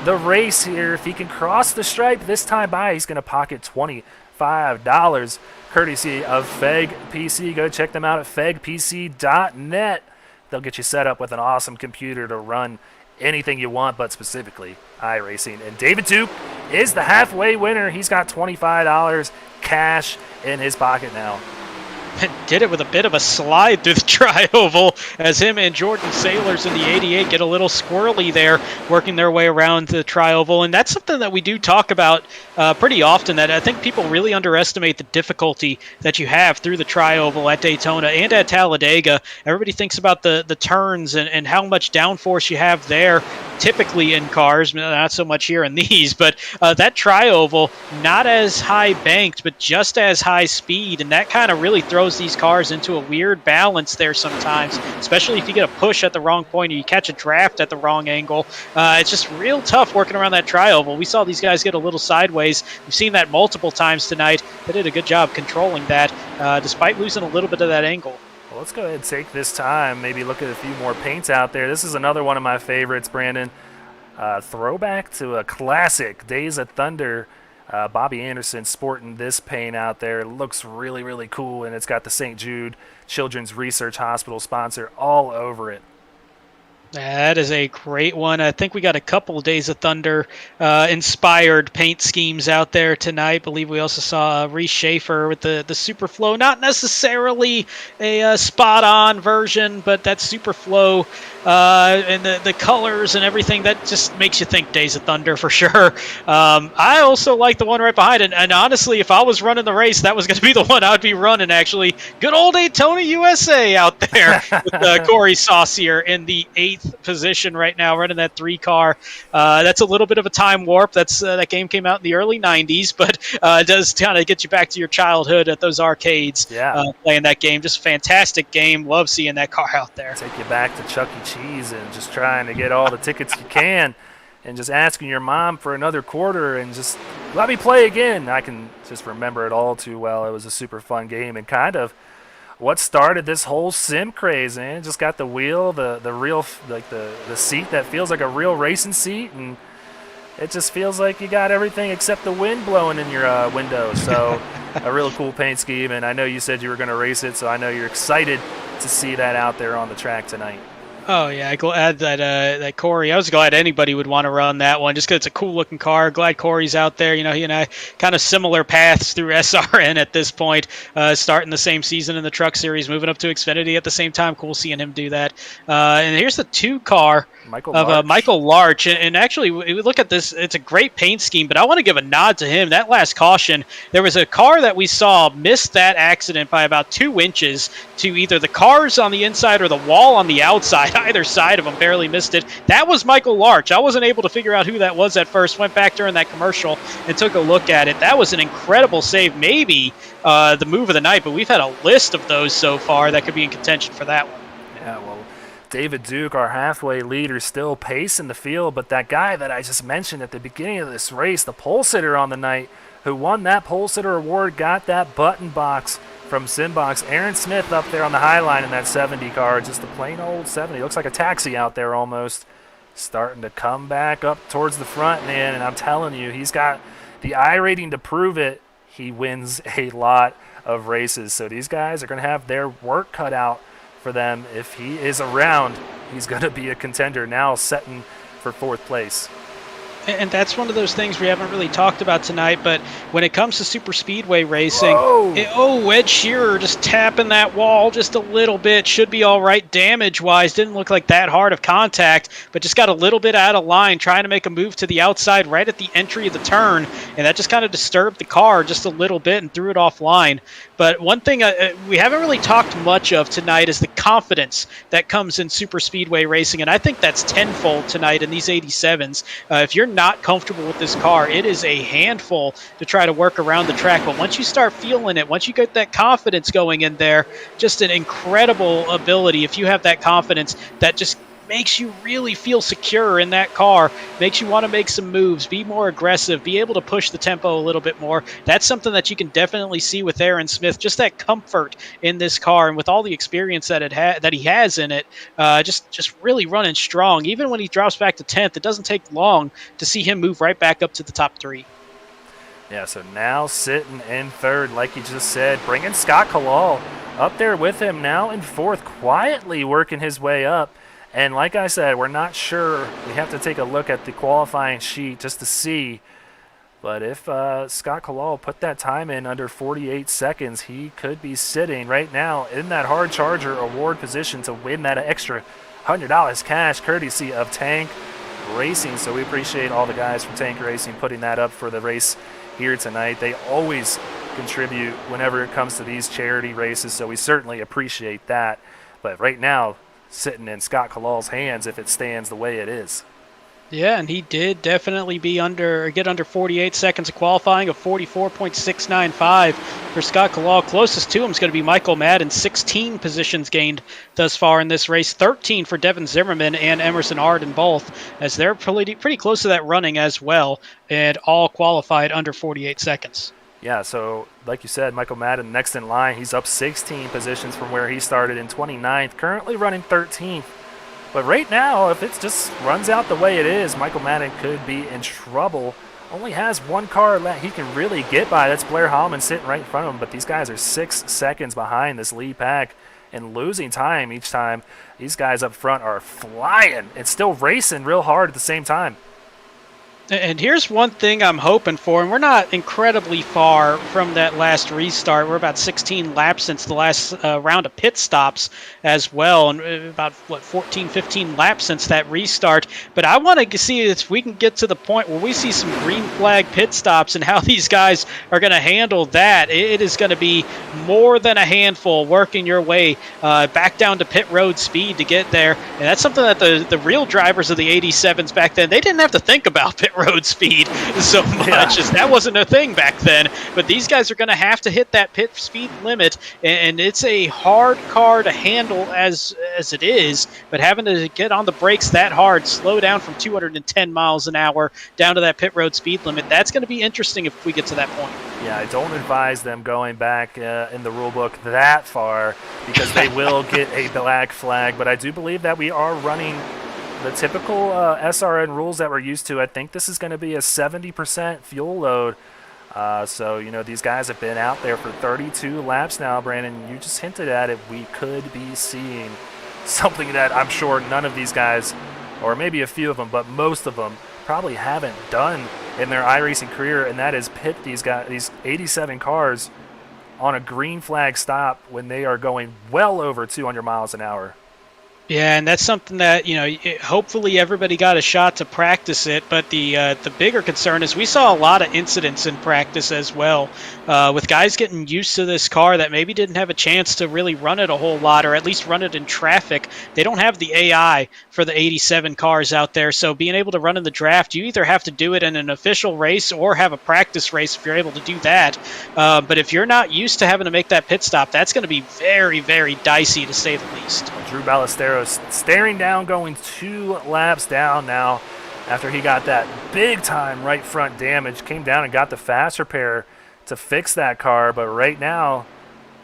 S1: the race here. If he can cross the stripe this time by, he's going to pocket $25 courtesy of Feg PC. Go check them out at fegpc.net. They'll get you set up with an awesome computer to run anything you want, but specifically iRacing. And David Duke is the halfway winner. He's got $25 cash in his pocket now.
S2: Did it with a bit of a slide through the tri-oval as him and Jordan Sailors in the 88 get a little squirrely there, working their way around the tri-oval. And that's something that we do talk about pretty often, that I think people really underestimate the difficulty that you have through the tri-oval at Daytona and at Talladega. Everybody thinks about the turns and how much downforce you have there typically in cars, not so much here in these, but that tri-oval, not as high banked, but just as high speed, and that kind of really throws these cars into a weird balance there sometimes, especially if you get a push at the wrong point or you catch a draft at the wrong angle. It's just real tough working around that tri-oval. We saw these guys get a little sideways. We've seen that multiple times tonight. They did a good job controlling that, despite losing a little bit of that angle.
S1: Well, let's go ahead and take this time, maybe look at a few more paints out there. This is another one of my favorites, Brandon. Throwback to a classic, Days of Thunder. Bobby Anderson sporting this paint out there. It looks really, really cool, and it's got the St. Jude Children's Research Hospital sponsor all over it.
S2: That is a great one. I think we got a couple of Days of Thunder inspired paint schemes out there tonight. I believe we also saw Reese Schaefer with the Superflow. Not necessarily a spot-on version, but that Superflow and the colors and everything, that just makes you think Days of Thunder for sure. I also like the one right behind it. And honestly, if I was running the race, that was going to be the one I would be running, actually. Good old Daytona USA out there with Corey Saucier in the 8th position right now, running that 3 car. That's a little bit of a time warp. That game came out in the early 90s, but it does kind of get you back to your childhood at those arcades. Playing that game. Just a fantastic game. Love seeing that car out there.
S1: Take you back to Chuck E. Cheese and just trying to get all the tickets you can and just asking your mom for another quarter and just let me play again. I can just remember it all too well. It was a super fun game and kind of what started this whole sim craze, man. It just got the wheel, the real, like the seat that feels like a real racing seat, and it just feels like you got everything except the wind blowing in your window. So a real cool paint scheme, and I know you said you were going to race it, so I know you're excited to see that out there on the track tonight.
S2: Oh, yeah, glad that Corey, I was glad anybody would want to run that one just because it's a cool-looking car. Glad Corey's out there. You know, he and I kind of similar paths through SRN at this point, starting the same season in the Truck Series, moving up to Xfinity at the same time. Cool seeing him do that. And here's the 2 car of Michael Larch. And actually, we look at this, it's a great paint scheme, but I want to give a nod to him. That last caution, there was a car that we saw miss that accident by about 2 inches to either the cars on the inside or the wall on the outside. Either side of him barely missed it. That was Michael Larch. I wasn't able to figure out who that was at first. Went back during that commercial and took a look at it. That was an incredible save, maybe the move of the night, but we've had a list of those so far that could be in contention for that one.
S1: Yeah, well, David Duke, our halfway leader, still pacing the field, but that guy that I just mentioned at the beginning of this race, the pole sitter on the night, who won that pole sitter award, got that button box from Simbox. Aaron Smith up there on the high line in that 70 car, just a plain old 70. Looks like a taxi out there almost. Starting to come back up towards the front, man, and I'm telling you, he's got the I rating to prove it. He wins a lot of races, so these guys are going to have their work cut out for them. If he is around, he's going to be a contender now, setting for 4th place.
S2: And that's one of those things we haven't really talked about tonight, but when it comes to super speedway racing, Ed Shearer just tapping that wall just a little bit. Should be all right damage-wise. Didn't look like that hard of contact, but just got a little bit out of line, trying to make a move to the outside right at the entry of the turn, and that just kind of disturbed the car just a little bit and threw it offline. But one thing we haven't really talked much of tonight is the confidence that comes in super speedway racing, and I think that's tenfold tonight in these 87s. If you're not comfortable with this car, it is a handful to try to work around the track. But once you start feeling it, once you get that confidence going in there, just an incredible ability. If you have that confidence, that just makes you really feel secure in that car, makes you want to make some moves, be more aggressive, be able to push the tempo a little bit more. That's something that you can definitely see with Aaron Smith, just that comfort in this car, and with all the experience that that he has in it, just really running strong. Even when he drops back to 10th, it doesn't take long to see him move right back up to the top 3.
S1: Yeah, so now sitting in 3rd, like you just said, bringing Scott Kalal up there with him now in 4th, quietly working his way up. And like I said, we're not sure. We have to take a look at the qualifying sheet just to see. But if Scott Kalal put that time in under 48 seconds, he could be sitting right now in that Hard Charger award position to win that extra $100 cash courtesy of Tank Racing. So we appreciate all the guys from Tank Racing putting that up for the race here tonight. They always contribute whenever it comes to these charity races, so we certainly appreciate that. But right now, sitting in Scott Kalal's hands if it stands the way it is.
S2: Yeah, and he did definitely get under 48 seconds of qualifying, of 44.695 for Scott Kalal. Closest to him is going to be Michael Madden, 16 positions gained thus far in this race, 13 for Devin Zimmerman and Emerson Arden both, as they're pretty close to that running as well, and all qualified under 48 seconds.
S1: Yeah, so like you said, Michael Madden next in line. He's up 16 positions from where he started in 29th, currently running 13th. But right now, if it just runs out the way it is, Michael Madden could be in trouble. Only has one car he can really get by. That's Blair Hallman sitting right in front of him. But these guys are 6 seconds behind this lead pack and losing time each time. These guys up front are flying and still racing real hard at the same time.
S2: And here's one thing I'm hoping for, and we're not incredibly far from that last restart. We're about 16 laps since the last round of pit stops as well, and about, 14, 15 laps since that restart. But I want to see if we can get to the point where we see some green flag pit stops and how these guys are going to handle that. It is going to be more than a handful working your way back down to pit road speed to get there. And that's something that the real drivers of the 87s back then, they didn't have to think about pit road speed so much, as that wasn't a thing back then. But these guys are going to have to hit that pit speed limit, and it's a hard car to handle as it is. But having to get on the brakes that hard, slow down from 210 miles an hour down to that pit road speed limit, that's going to be interesting if we get to that point.
S1: Yeah, I don't advise them going back in the rule book that far, because they will get a black flag. But I do believe that we are running the typical SRN rules that we're used to. I think this is going to be a 70% fuel load. So, these guys have been out there for 32 laps now, Brandon. You just hinted at it. We could be seeing something that I'm sure none of these guys, or maybe a few of them, but most of them probably haven't done in their iRacing career, and that is pit these 87 cars on a green flag stop when they are going well over 200 miles an hour.
S2: Yeah, and that's something that, hopefully everybody got a shot to practice it, but the bigger concern is we saw a lot of incidents in practice as well, with guys getting used to this car that maybe didn't have a chance to really run it a whole lot, or at least run it in traffic. They don't have the AI for the 87 cars out there, so being able to run in the draft, you either have to do it in an official race or have a practice race if you're able to do that. But if you're not used to having to make that pit stop, that's going to be very, very dicey, to say the least.
S1: Drew Ballesteros staring down, going 2 laps down now after he got that big time right front damage. Came down and got the fast repair to fix that car, but right now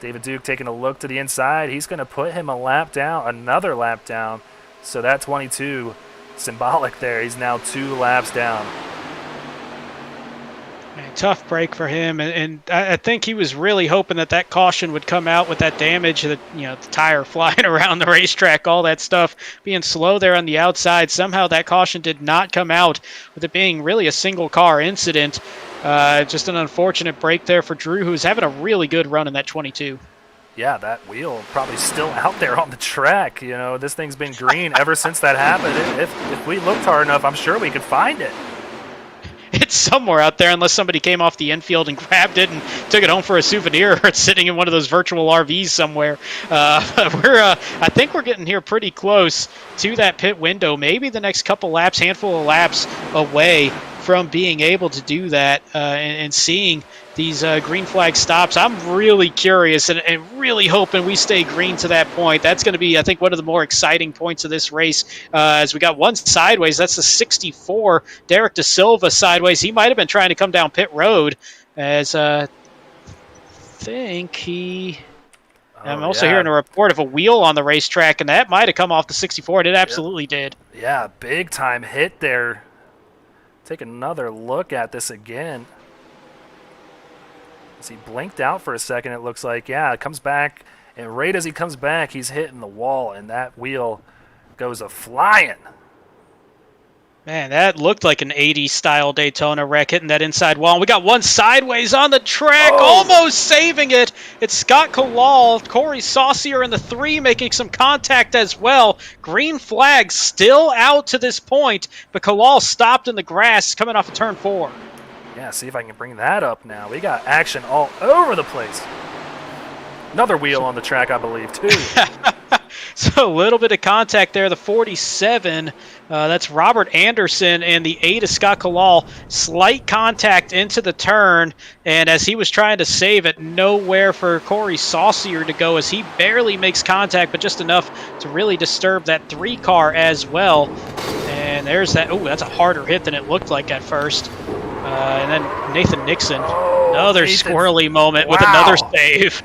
S1: David Duke taking a look to the inside. He's going to put him another lap down. So that 22 symbolic there. He's now 2 laps down.
S2: Tough break for him, and I think he was really hoping that caution would come out with that damage, the tire flying around the racetrack, all that stuff, being slow there on the outside. Somehow that caution did not come out, with it being really a single car incident. Just an unfortunate break there for Drew, who's having a really good run in that 22.
S1: Yeah, that wheel probably still out there on the track. This thing's been green ever since that happened. If we looked hard enough, I'm sure we could find it.
S2: it's somewhere out there unless somebody came off the infield and grabbed it and took it home for a souvenir, or it's sitting in one of those virtual RVs somewhere. I think we're getting here pretty close to that pit window. Maybe the next handful of laps away from being able to do that and seeing these green flag stops. I'm really curious and really hoping we stay green to that point. That's going to be, I think, one of the more exciting points of this race, as we got one sideways. That's the 64, Derek De Silva sideways. He might have been trying to come down pit road, as think he... I'm also hearing a report of a wheel on the racetrack, and that might have come off the 64. It absolutely did.
S1: Yeah, big time hit there. Take another look at this again. As he blinked out for a second, it looks like. Yeah, it comes back, and right as he comes back, he's hitting the wall, and that wheel goes a-flying.
S2: Man, that looked like an 80s-style Daytona wreck, hitting that inside wall. We got one sideways on the track, almost saving it. It's Scott Kalal, Corey Saucier in the 3 making some contact as well. Green flag still out to this point, but Kalal stopped in the grass coming off of turn 4.
S1: Yeah, see if I can bring that up now. We got action all over the place. Another wheel on the track, I believe, too.
S2: So a little bit of contact there. The 47, that's Robert Anderson, and the 8 is Scott Kalal. Slight contact into the turn, and as he was trying to save it, nowhere for Corey Saucier to go, as he barely makes contact, but just enough to really disturb that 3 car as well. And there's that. Oh, that's a harder hit than it looked like at first. And then Nathan Nixon, another squirrely moment with another save.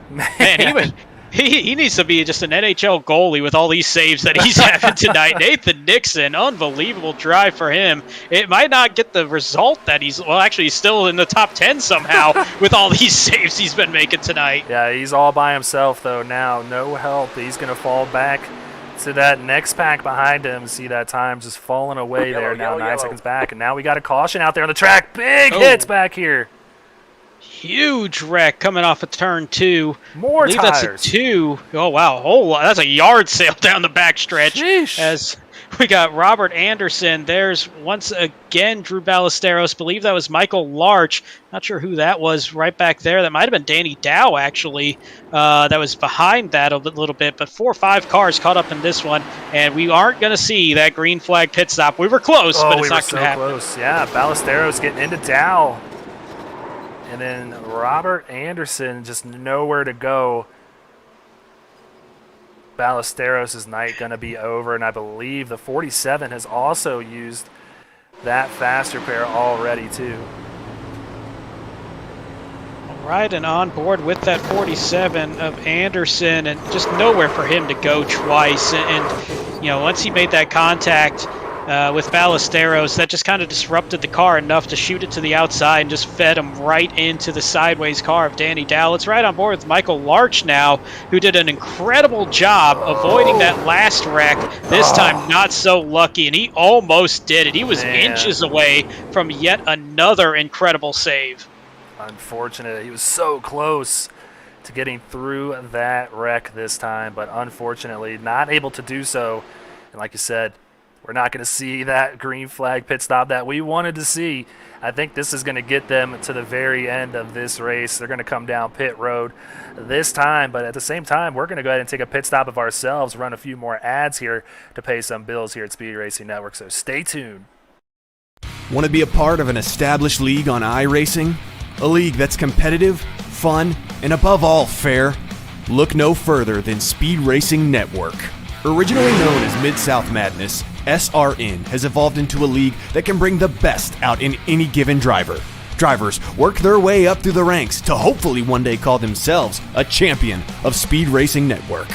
S2: Man, he needs to be just an NHL goalie with all these saves that he's having tonight. Nathan Nixon, unbelievable drive for him. It might not get the result that he's still in the top 10 somehow with all these saves he's been making tonight.
S1: Yeah, he's all by himself, though, now. No help. He's going to fall back to that next pack behind him. See that time just falling away there now, 9 seconds back. And now we got a caution out there on the track. Big hits back here.
S2: Huge wreck coming off of turn 2.
S1: More tires.
S2: That's a 2. Oh, wow. That's a yard sale down the backstretch.
S1: Sheesh.
S2: As we got Robert Anderson. There's once again Drew Ballesteros. Believe that was Michael Larch. Not sure who that was right back there. That might have been Danny Dow, actually. That was behind that a little bit. But 4 or 5 cars caught up in this one. And we aren't going to see that green flag pit stop. We were close, but it's not going to happen.
S1: Close. Yeah, Ballesteros getting into Dow. And then Robert Anderson just nowhere to go. Ballesteros' night going to be over, and I believe the 47 has also used that fast repair already too.
S2: All right, and on board with that 47 of Anderson, and just nowhere for him to go twice. And you know, once he made that contact with Ballesteros, that just kind of disrupted the car enough to shoot it to the outside and just fed him right into the sideways car of Danny Dow. It's right on board with Michael Larch now, who did an incredible job avoiding that last wreck. This time not so lucky, and he almost did it. He was inches away from yet another incredible save.
S1: Unfortunate. He was so close to getting through that wreck this time, but unfortunately not able to do so. And like you said, we're not going to see that green flag pit stop that we wanted to see. I think this is going to get them to the very end of this race. They're going to come down pit road this time, but at the same time, we're going to go ahead and take a pit stop of ourselves, run a few more ads here to pay some bills here at Speed Racing Network, so stay tuned.
S15: Want to be a part of an established league on iRacing? A league that's competitive, fun, and above all fair? Look no further than Speed Racing Network. Originally known as Mid-South Madness, SRN has evolved into a league that can bring the best out in any given driver. Drivers work their way up through the ranks to hopefully one day call themselves a champion of Speed Racing Network.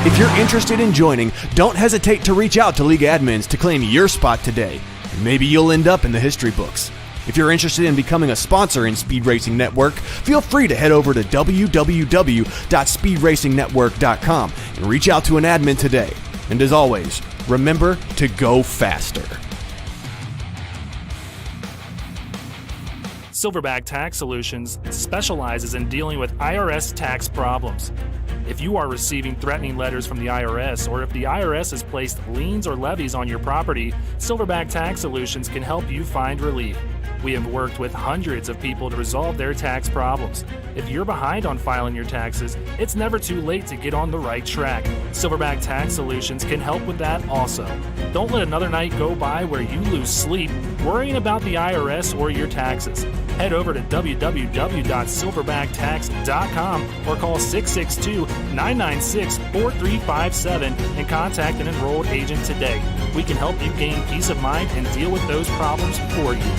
S15: If you're interested in joining, don't hesitate to reach out to league admins to claim your spot today, and maybe you'll end up in the history books. If you're interested in becoming a sponsor in Speed Racing Network, feel free to head over to www.speedracingnetwork.com and reach out to an admin today. And as always, remember to go faster.
S1: Silverback Tax Solutions specializes in dealing with IRS tax problems. If you are receiving threatening letters from the IRS, or if the IRS has placed liens or levies on your property, Silverback Tax Solutions can help you find relief. We have worked with hundreds of people to resolve their tax problems. If you're behind on filing your taxes, it's never too late to get on the right track. Silverback Tax Solutions can help with that also. Don't let another night go by where you lose sleep worrying about the IRS or your taxes. Head over to www.silverbacktacks.com or call 662-996-4357 and contact an enrolled agent today. We can help you gain peace of mind and deal with those problems for you.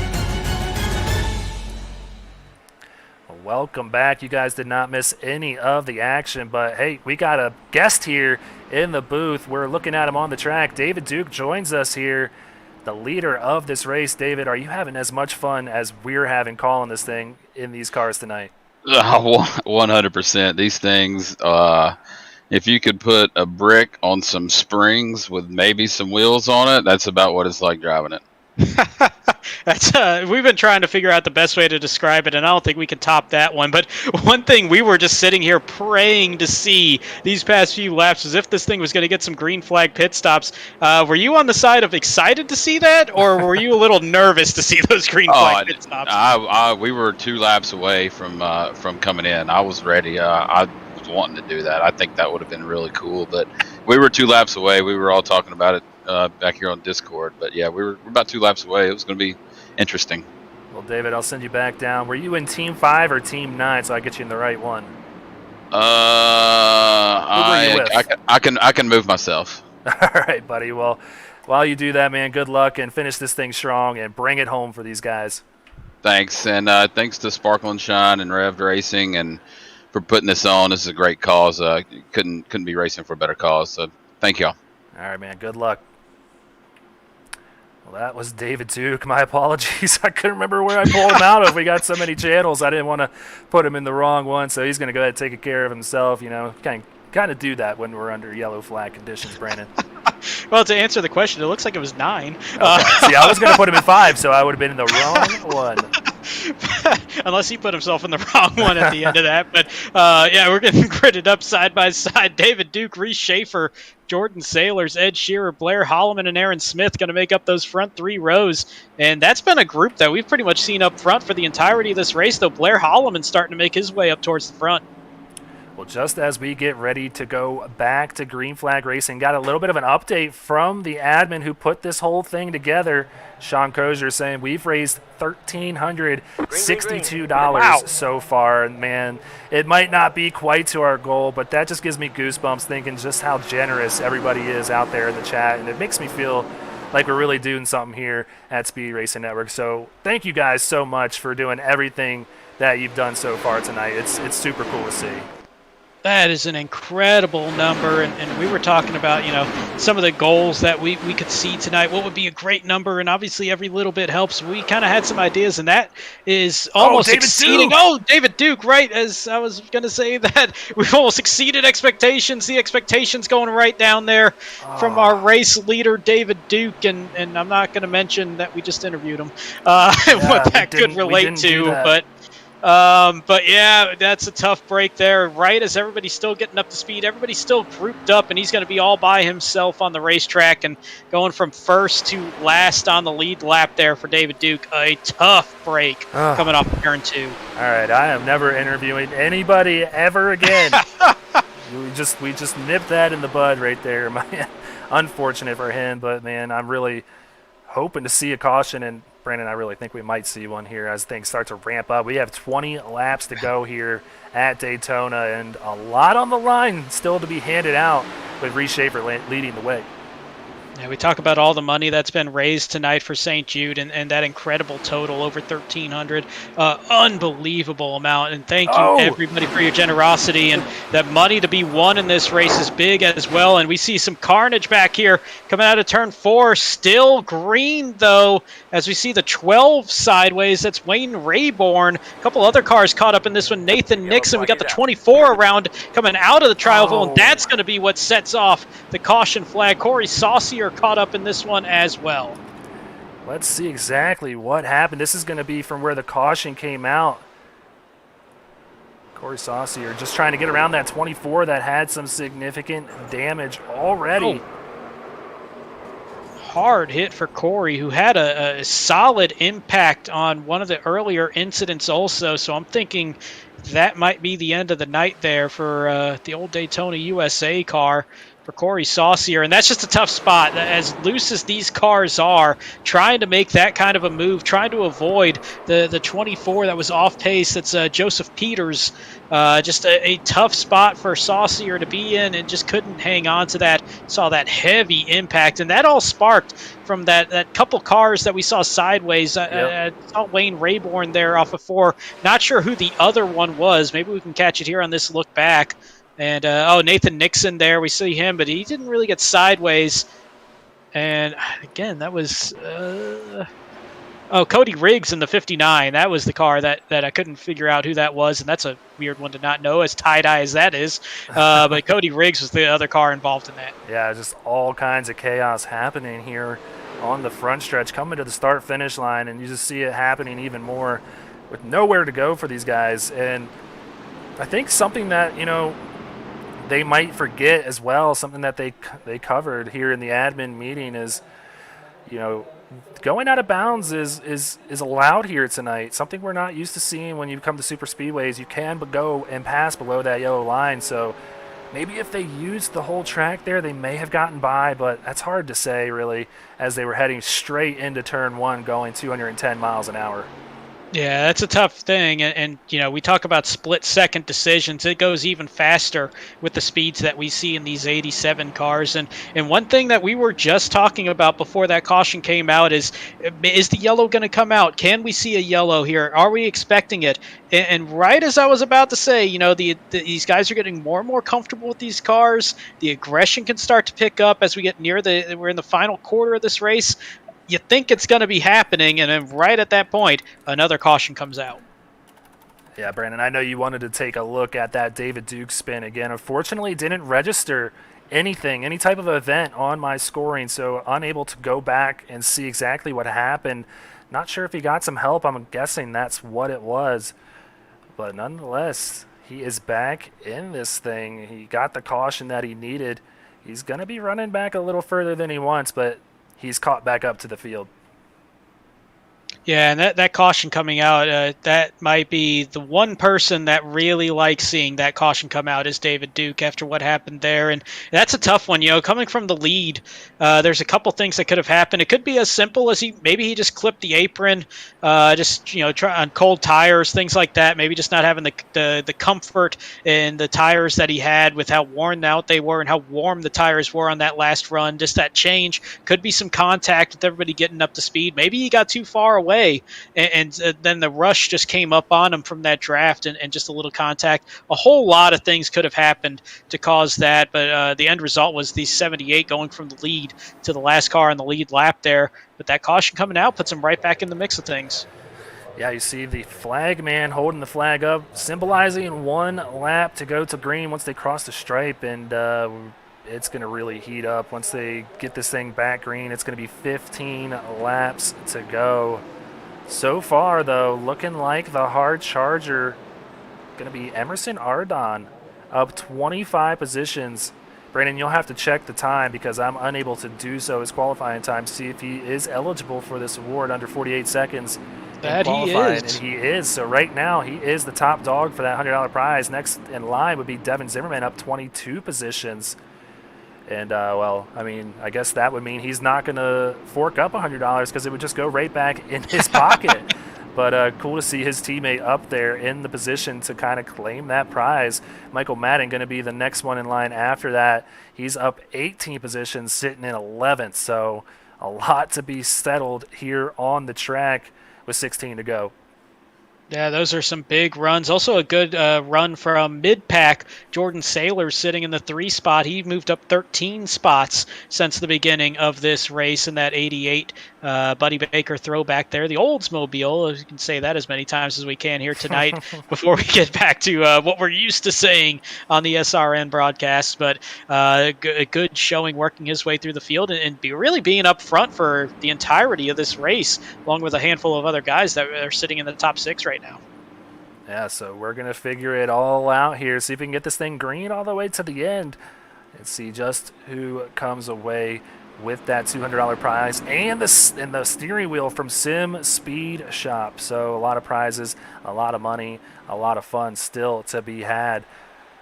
S1: Welcome back. You guys did not miss any of the action, but hey, we got a guest here in the booth. We're looking at him on the track. David Duke joins us here, the leader of this race. David, are you having as much fun as we're having calling this thing in these cars tonight?
S17: 100%. These things, if you could put a brick on some springs with maybe some wheels on it, that's about what it's like driving it.
S2: That's we've been trying to figure out the best way to describe it, and I don't think we can top that one. But one thing we were just sitting here praying to see these past few laps as if this thing was going to get some green flag pit stops. Were you on the side of excited to see that, or were you a little nervous to see those green flag pit stops?
S17: We were 2 laps away from coming in. I was ready. I was wanting to do that. I think that would have been really cool, but we were 2 laps away. We were all talking about it back here on Discord, but yeah, we're about 2 laps away. It was going to be interesting.
S1: Well, David, I'll send you back down. Were you in Team 5 or Team 9 so I get you in the right one?
S17: I can move myself.
S1: All right, buddy. Well, while you do that, man, good luck and finish this thing strong and bring it home for these guys.
S17: Thanks, and thanks to Sparkle and Shine and Revved Racing and for putting this on. This is a great cause. Couldn't be racing for a better cause. So thank y'all.
S1: All right, man. Good luck. Well, that was David Duke. My apologies. I couldn't remember where I pulled him out of. We got so many channels. I didn't want to put him in the wrong one, so he's going to go ahead and take care of himself. You know, kind of do that when we're under yellow flag conditions, Brandon.
S2: Well, to answer the question, it looks like it was 9.
S1: Okay. See, I was going to put him in 5, so I would have been in the wrong one.
S2: Unless he put himself in the wrong one at the end of that. But, yeah, we're getting gridded up side by side. David Duke, Reese Schaefer, Jordan Sailors, Ed Shearer, Blair Holloman, and Aaron Smith going to make up those front 3 rows. And that's been a group that we've pretty much seen up front for the entirety of this race, though Blair Holloman starting to make his way up towards the front.
S1: Well, just as we get ready to go back to Green Flag Racing, got a little bit of an update from the admin who put this whole thing together. Sean Kozier saying we've raised $1,362 so far. And man, it might not be quite to our goal, but that just gives me goosebumps thinking just how generous everybody is out there in the chat. And it makes me feel like we're really doing something here at Speed Racing Network. So thank you guys so much for doing everything that you've done so far tonight. It's super cool to see.
S2: That is an incredible number, and we were talking about, you know, some of the goals that we could see tonight. What would be a great number, and obviously every little bit helps. We kind of had some ideas, and that is almost exceeding. Oh, David Duke, right, as I was going to say that we've almost exceeded expectations. The expectations going right down there from our race leader, David Duke, and I'm not going to mention that we just interviewed him, what that could relate to, but yeah, that's a tough break there. Right as everybody's still getting up to speed, everybody's still grouped up, and he's going to be all by himself on the racetrack and going from first to last on the lead lap there for David Duke. A tough break coming off turn 2.
S1: All right, I am never interviewing anybody ever again. we just nipped that in the bud right there, man. Unfortunate for him, but man, I'm really hoping to see a caution, and Brandon, I really think we might see one here as things start to ramp up. We have 20 laps to go here at Daytona, and a lot on the line still to be handed out with Reese Schaefer leading the way.
S2: Yeah, we talk about all the money that's been raised tonight for St. Jude and that incredible total, over $1,300. Unbelievable amount. And thank you, everybody, for your generosity. And that money to be won in this race is big as well. And we see some carnage back here coming out of turn 4. Still green, though, as we see the 12 sideways. That's Wayne Rayborn. A couple other cars caught up in this one. Nathan Nixon. We got the 24 around coming out of the trial and that's going to be what sets off the caution flag. Corey Saucier caught up in this one as well.
S1: Let's see exactly what happened. This is going to be from where the caution came out. Corey Saucier just trying to get around that 24 that had some significant damage already.
S2: hard hit for Corey, who had a solid impact on one of the earlier incidents also. So I'm thinking that might be the end of the night there for the old Daytona USA car for Corey Saucier. And that's just a tough spot. As loose as these cars are, trying to make that kind of a move, trying to avoid the 24 that was off pace, that's Joseph Peters. Just a tough spot for Saucier to be in, and just couldn't hang on to that. Saw that heavy impact, and that all sparked from that couple cars that we saw sideways. I saw Wayne Rayborn there off of 4. Not sure who the other one was. Maybe we can catch it here on this look back. And, Nathan Nixon there. We see him, but he didn't really get sideways. And, again, that was... Cody Riggs in the 59. That was the car that I couldn't figure out who that was, and that's a weird one to not know, as tie-dye as that is. But Cody Riggs was the other car involved in that.
S1: Yeah, just all kinds of chaos happening here on the front stretch, coming to the start-finish line, and you just see it happening even more with nowhere to go for these guys. And I think something that, they might forget as well, something that they covered here in the admin meeting is, going out of bounds is allowed here tonight. Something we're not used to seeing when you come to super speedways. You can go and pass below that yellow line. So maybe if they used the whole track there, they may have gotten by, but that's hard to say really, as they were heading straight into turn 1 going 210 miles an hour.
S2: Yeah, that's a tough thing, and we talk about split-second decisions. It goes even faster with the speeds that we see in these 87 cars. And one thing that we were just talking about before that caution came out is the yellow going to come out? Can we see a yellow here? Are we expecting it? And right as I was about to say, these guys are getting more and more comfortable with these cars. The aggression can start to pick up as we get we're in the final quarter of this race. You think it's going to be happening, and then right at that point, another caution comes out.
S1: Yeah, Brandon, I know you wanted to take a look at that David Duke spin again. Unfortunately, didn't register anything, any type of event on my scoring, so unable to go back and see exactly what happened. Not sure if he got some help. I'm guessing that's what it was. But nonetheless, he is back in this thing. He got the caution that he needed. He's going to be running back a little further than he wants, but he's caught back up to the field.
S2: Yeah, and that caution coming out, that might be the one person that really likes seeing that caution come out is David Duke after what happened there. And that's a tough one, coming from the lead. There's a couple things that could have happened. It could be as simple as maybe he just clipped the apron, try on cold tires, things like that. Maybe just not having the comfort in the tires that he had with how worn out they were and how warm the tires were on that last run. Just that change. Could be some contact with everybody getting up to speed. Maybe he got too far away. And then the rush just came up on him from that draft and just a little contact. A whole lot of things could have happened to cause that, but the end result was the 78 going from the lead to the last car on the lead lap there. But that caution coming out puts him right back in the mix of things.
S1: Yeah, you see the flag man holding the flag up, symbolizing one lap to go to green once they cross the stripe, and it's going to really heat up. Once they get this thing back green, it's going to be 15 laps to go. So far, though, looking like the hard charger going to be Emerson Ardon, up 25 positions. Brandon, you'll have to check the time because I'm unable to do so, his qualifying time, to see if he is eligible for this award under 48 seconds.
S2: That he is.
S1: And he is. So right now, he is the top dog for that $100 prize. Next in line would be Devin Zimmerman, up 22 positions. And, I guess that would mean he's not going to fork up $100 because it would just go right back in his pocket. But cool to see his teammate up there in the position to kind of claim that prize. Michael Madden going to be the next one in line after that. He's up 18 positions, sitting in 11th. So a lot to be settled here on the track with 16 to go.
S2: Yeah, those are some big runs. Also a good run from mid-pack. Jordan Saylor sitting in the 3 spot. He moved up 13 spots since the beginning of this race in that 88 Buddy Baker throwback there. The Oldsmobile, you can say that as many times as we can here tonight before we get back to what we're used to saying on the SRN broadcast. But a good showing working his way through the field and really being up front for the entirety of this race, along with a handful of other guys that are sitting in the top 6 right now.
S1: Yeah, so we're going to figure it all out here, see if we can get this thing green all the way to the end and see just who comes away with that $200 prize and the steering wheel from Sim Speed Shop. So a lot of prizes, a lot of money, a lot of fun still to be had.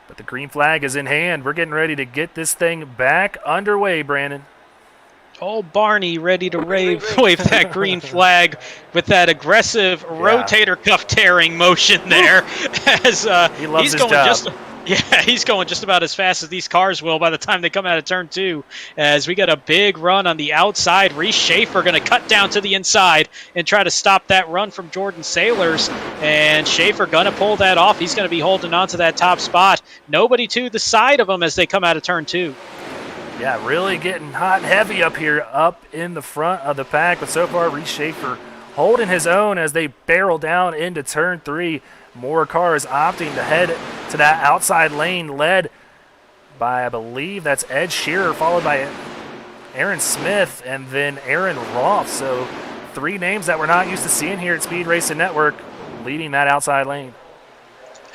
S1: But the green flag is in hand. We're getting ready to get this thing back underway, Brandon.
S2: Old Barney ready to wave that green flag with that aggressive rotator cuff tearing motion there. As
S1: he loves
S2: he's
S1: his
S2: going
S1: job.
S2: he's going just about as fast as these cars will by the time they come out of turn 2. As we got a big run on the outside, Reese Schaefer going to cut down to the inside and try to stop that run from Jordan Sailors. And Schaefer going to pull that off. He's going to be holding on to that top spot. Nobody to the side of him as they come out of turn 2.
S1: Yeah, really getting hot and heavy up here, up in the front of the pack. But so far, Reese Schaefer holding his own as they barrel down into turn 3. More cars opting to head to that outside lane, led by, I believe, that's Ed Shearer, followed by Aaron Smith, and then Aaron Roth. So 3 names that we're not used to seeing here at Speed Racing Network leading that outside lane.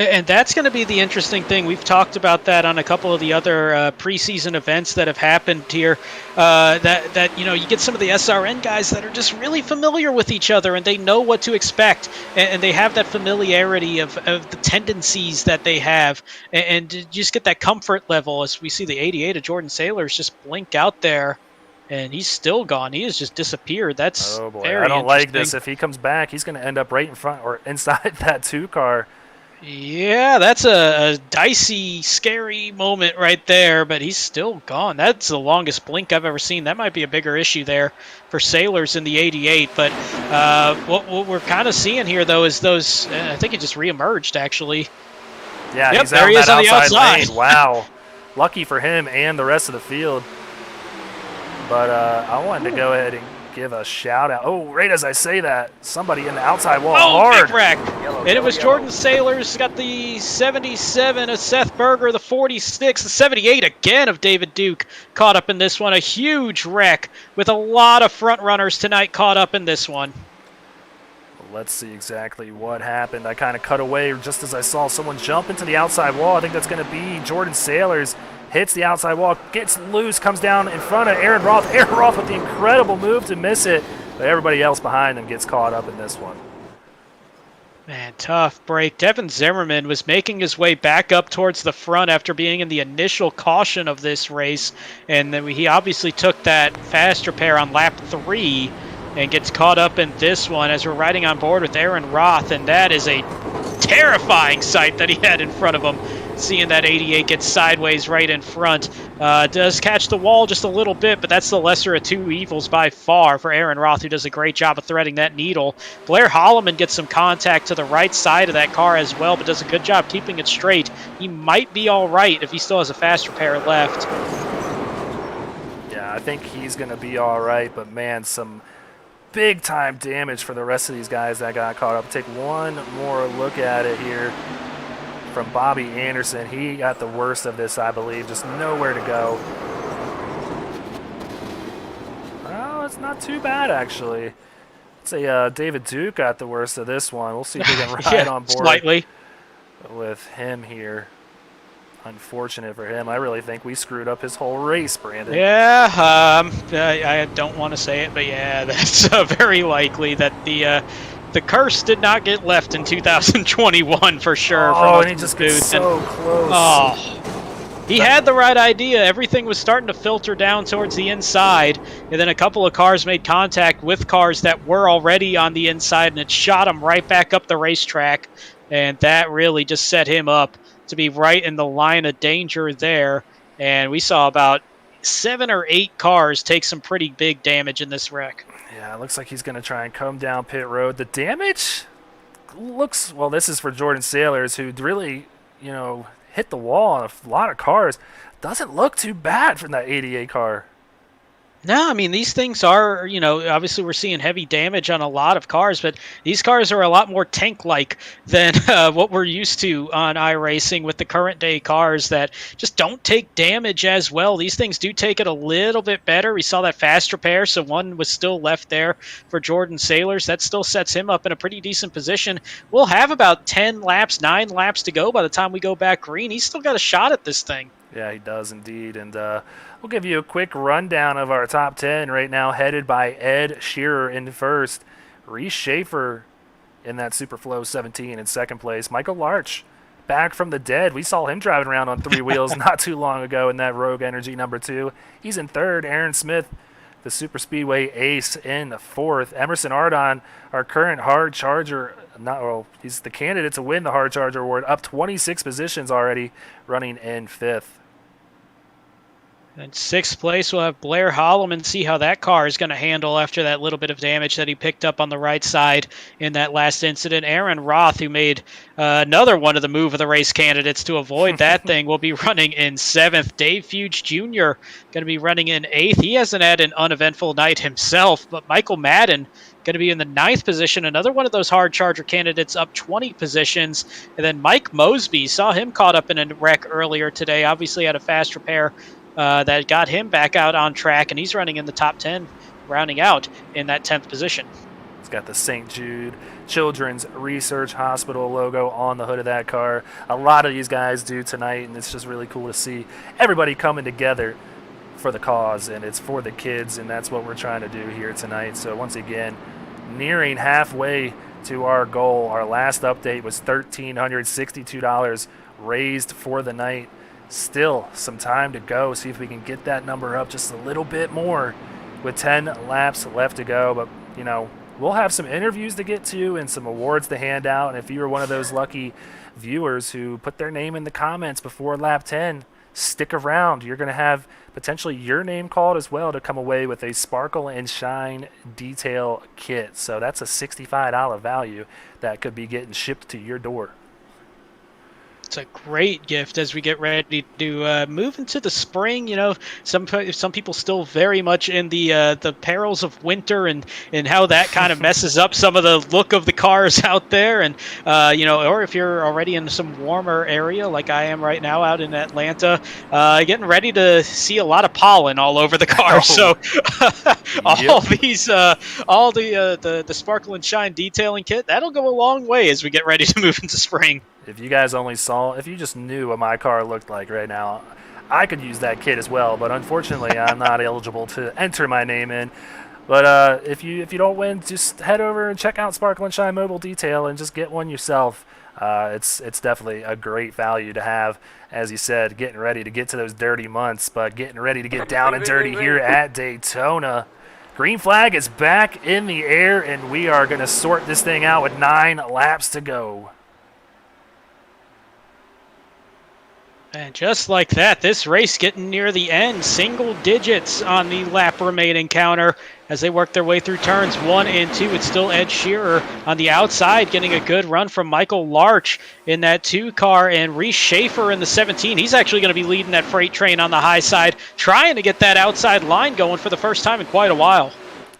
S2: And that's going to be the interesting thing. We've talked about that on a couple of the other preseason events that have happened here. That you get some of the SRN guys that are just really familiar with each other and they know what to expect, and they have that familiarity of the tendencies that they have, and to just get that comfort level as we see the 88 of Jordan Sailors just blink out there. And he's still gone. He has just disappeared. That's
S1: oh boy,
S2: very
S1: I don't like
S2: interesting.
S1: this. If he comes back, he's going to end up right in front or inside that 2 car.
S2: Yeah, that's a dicey, scary moment right there, but he's still gone. That's the longest blink I've ever seen. That might be a bigger issue there for Sailors in the 88. But what we're kind of seeing here, though, is those I think it just reemerged, actually.
S1: Yeah,
S2: yep,
S1: he's
S2: there
S1: out
S2: he
S1: on
S2: is
S1: that
S2: on the outside.
S1: lane. Wow. Lucky for him and the rest of the field. But I wanted to go ahead and give a shout out. Oh, right as I say that, somebody in the outside wall hard.
S2: Big wreck. And it was Jordan Sailors, got the 77 of Seth Berger, the 46, the 78 again of David Duke caught up in this one. A huge wreck with a lot of front runners tonight caught up in this one.
S1: Let's see exactly what happened. I kind of cut away just as I saw someone jump into the outside wall. I think that's going to be Jordan Sailors. Hits the outside wall, gets loose, comes down in front of Aaron Roth. Aaron Roth with the incredible move to miss it, but everybody else behind him gets caught up in this one.
S2: Man, tough break. Devin Zimmerman was making his way back up towards the front after being in the initial caution of this race, and then he obviously took that fast repair on lap 3 and gets caught up in this one as we're riding on board with Aaron Roth, and that is a terrifying sight that he had in front of him. Seeing that 88 get sideways right in front. Does catch the wall just a little bit, but that's the lesser of 2 evils by far for Aaron Roth, who does a great job of threading that needle. Blair Holloman gets some contact to the right side of that car as well, but does a good job keeping it straight. He might be all right if he still has a fast repair left.
S1: Yeah, I think he's going to be all right, but man, some big-time damage for the rest of these guys that got caught up. Take one more look at it here. From Bobby Anderson, he got the worst of this, I believe. Just nowhere to go. Oh, it's not too bad, actually. I'd say David Duke got the worst of this one. We'll see if we can ride on board
S2: slightly
S1: with him here. Unfortunate for him. I really think we screwed up his whole race, Brandon.
S2: Yeah, I don't want to say it, but yeah, that's very likely that the curse did not get left in 2021 for sure.
S1: Oh, and he just gets so close.
S2: Oh, he had the right idea. Everything was starting to filter down towards the inside, and then a couple of cars made contact with cars that were already on the inside, and it shot him right back up the racetrack, and that really just set him up to be right in the line of danger there. And we saw about 7 or 8 cars take some pretty big damage in this wreck.
S1: Yeah, it looks like he's going to try and come down pit road. The damage looks, well, this is for Jordan Sailors, who really, hit the wall on a lot of cars. Doesn't look too bad from that 88 car.
S2: No, I mean, these things are, obviously we're seeing heavy damage on a lot of cars, but these cars are a lot more tank-like than what we're used to on iRacing with the current-day cars that just don't take damage as well. These things do take it a little bit better. We saw that fast repair, so one was still left there for Jordan Sailors. That still sets him up in a pretty decent position. We'll have about 9 laps to go by the time we go back green. He's still got a shot at this thing.
S1: Yeah, he does indeed. And we'll give you a quick rundown of our top 10 right now, headed by Ed Shearer in first, Reese Schaefer in that Superflow 17 in second place, Michael Larch back from the dead. We saw him driving around on three wheels not too long ago in that Rogue Energy number 2. He's in third. Aaron Smith, the Super Speedway ace, in fourth. Emerson Ardon, our current hard charger, he's the candidate to win the hard charger award, up 26 positions already, running in fifth.
S2: In sixth place, we'll have Blair Holloman, see how that car is going to handle after that little bit of damage that he picked up on the right side in that last incident. Aaron Roth, who made another one of the move of the race candidates to avoid that thing, will be running in seventh. Dave Fuge Jr. going to be running in eighth. He hasn't had an uneventful night himself, but Michael Madden going to be in the ninth position, another one of those hard charger candidates, up 20 positions. And then Mike Mosby, saw him caught up in a wreck earlier today, obviously had a fast repair that got him back out on track, and he's running in the top 10, rounding out in that 10th position.
S1: It's got the St. Jude Children's Research Hospital logo on the hood of that car. A lot of these guys do tonight, and it's just really cool to see everybody coming together for the cause, and it's for the kids, and that's what we're trying to do here tonight. So once again, nearing halfway to our goal. Our last update was $1,362 raised for the night. Still some time to go. See if we can get that number up just a little bit more with 10 laps left to go. But, you know, we'll have some interviews to get to and some awards to hand out. And if you were one of those lucky viewers who put their name in the comments before lap 10, stick around. You're going to have potentially your name called as well to come away with a Sparkle and Shine detail kit. So that's a $65 value that could be getting shipped to your door.
S2: It's a great gift as we get ready to move into the spring. You know, some people still very much in the perils of winter and how that kind of messes up some of the look of the cars out there. And you know, or if you're already in some warmer area like I am right now out in Atlanta, getting ready to see a lot of pollen all over the car.
S1: Oh.
S2: So all the Sparkle and Shine detailing kit, that'll go a long way as we get ready to move into spring.
S1: If you guys only saw, if you just knew what my car looked like right now, I could use that kit as well, but unfortunately I'm not eligible to enter my name in. But if you don't win, just head over and check out Sparkle and Shine Mobile Detail and just get one yourself. It's definitely a great value to have, as you said, getting ready to get to those dirty months, but getting ready to get down and dirty here at Daytona. Green flag is back in the air, and we are going to sort this thing out with 9 laps to go.
S2: And just like that, this race getting near the end. Single digits on the lap remaining counter as they work their way through turns 1 and 2. It's still Ed Shearer on the outside, getting a good run from Michael Larch in that 2 car, and Reese Schaefer in the 17. He's actually going to be leading that freight train on the high side, trying to get that outside line going for the first time in quite a while.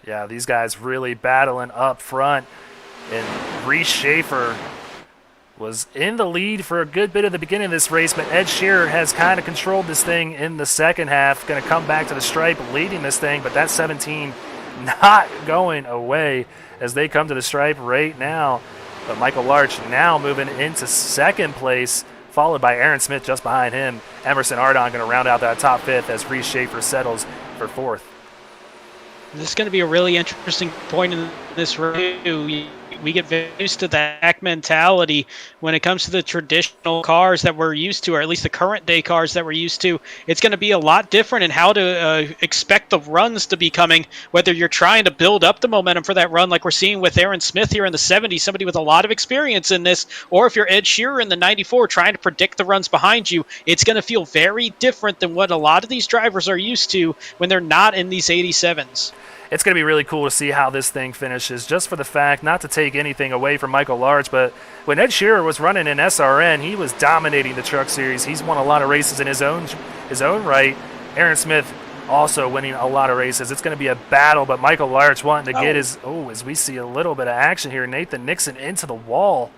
S1: Yeah, these guys really battling up front, and Reese Schaefer was in the lead for a good bit of the beginning of this race, but Ed Shearer has kind of controlled this thing in the second half. Going to come back to the stripe, leading this thing, but that 17 not going away as they come to the stripe right now. But Michael Larch now moving into second place, followed by Aaron Smith just behind him. Emerson Ardon going to round out that top 5th as Reese Schaefer settles for 4th.
S2: This is going to be a really interesting point in this race. We get very used to that mentality when it comes to the traditional cars that we're used to, or at least the current day cars that we're used to. It's going to be a lot different in how to expect the runs to be coming, whether you're trying to build up the momentum for that run like we're seeing with Aaron Smith here in the 70, somebody with a lot of experience in this, or if you're Ed Shearer in the 94 trying to predict the runs behind you. It's going to feel very different than what a lot of these drivers are used to when they're not in these 87s.
S1: It's going to be really cool to see how this thing finishes, just for the fact, not to take anything away from Michael Larch, but when Ed Shearer was running in SRN, he was dominating the Truck Series. He's won a lot of races in his own right. Aaron Smith also winning a lot of races. It's going to be a battle, but Michael Larch wanting to get his, as we see a little bit of action here, Nathan Nixon into the wall.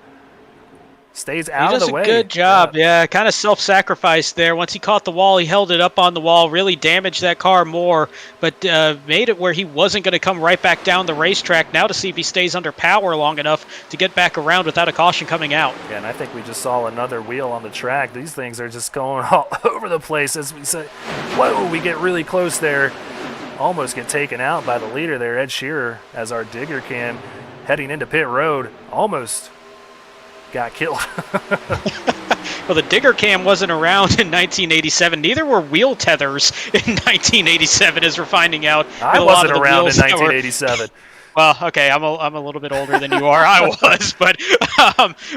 S1: stays out of the way.
S2: He does a good job, yeah. Kind of self-sacrificed there. Once he caught the wall, he held it up on the wall, really damaged that car more, but made it where he wasn't going to come right back down the racetrack. Now to see if he stays under power long enough to get back around without a caution coming out.
S1: Yeah, and I think we just saw another wheel on the track. These things are just going all over the place. As we said, whoa, we get really close there. Almost get taken out by the leader there, Ed Shearer, as our digger cam heading into pit road. Almost got killed.
S2: Well, the digger cam wasn't around in 1987. Neither were wheel tethers in 1987, as we're finding out.
S1: I wasn't around in 1987.
S2: Well, okay, I'm a little bit older than you are. I was, but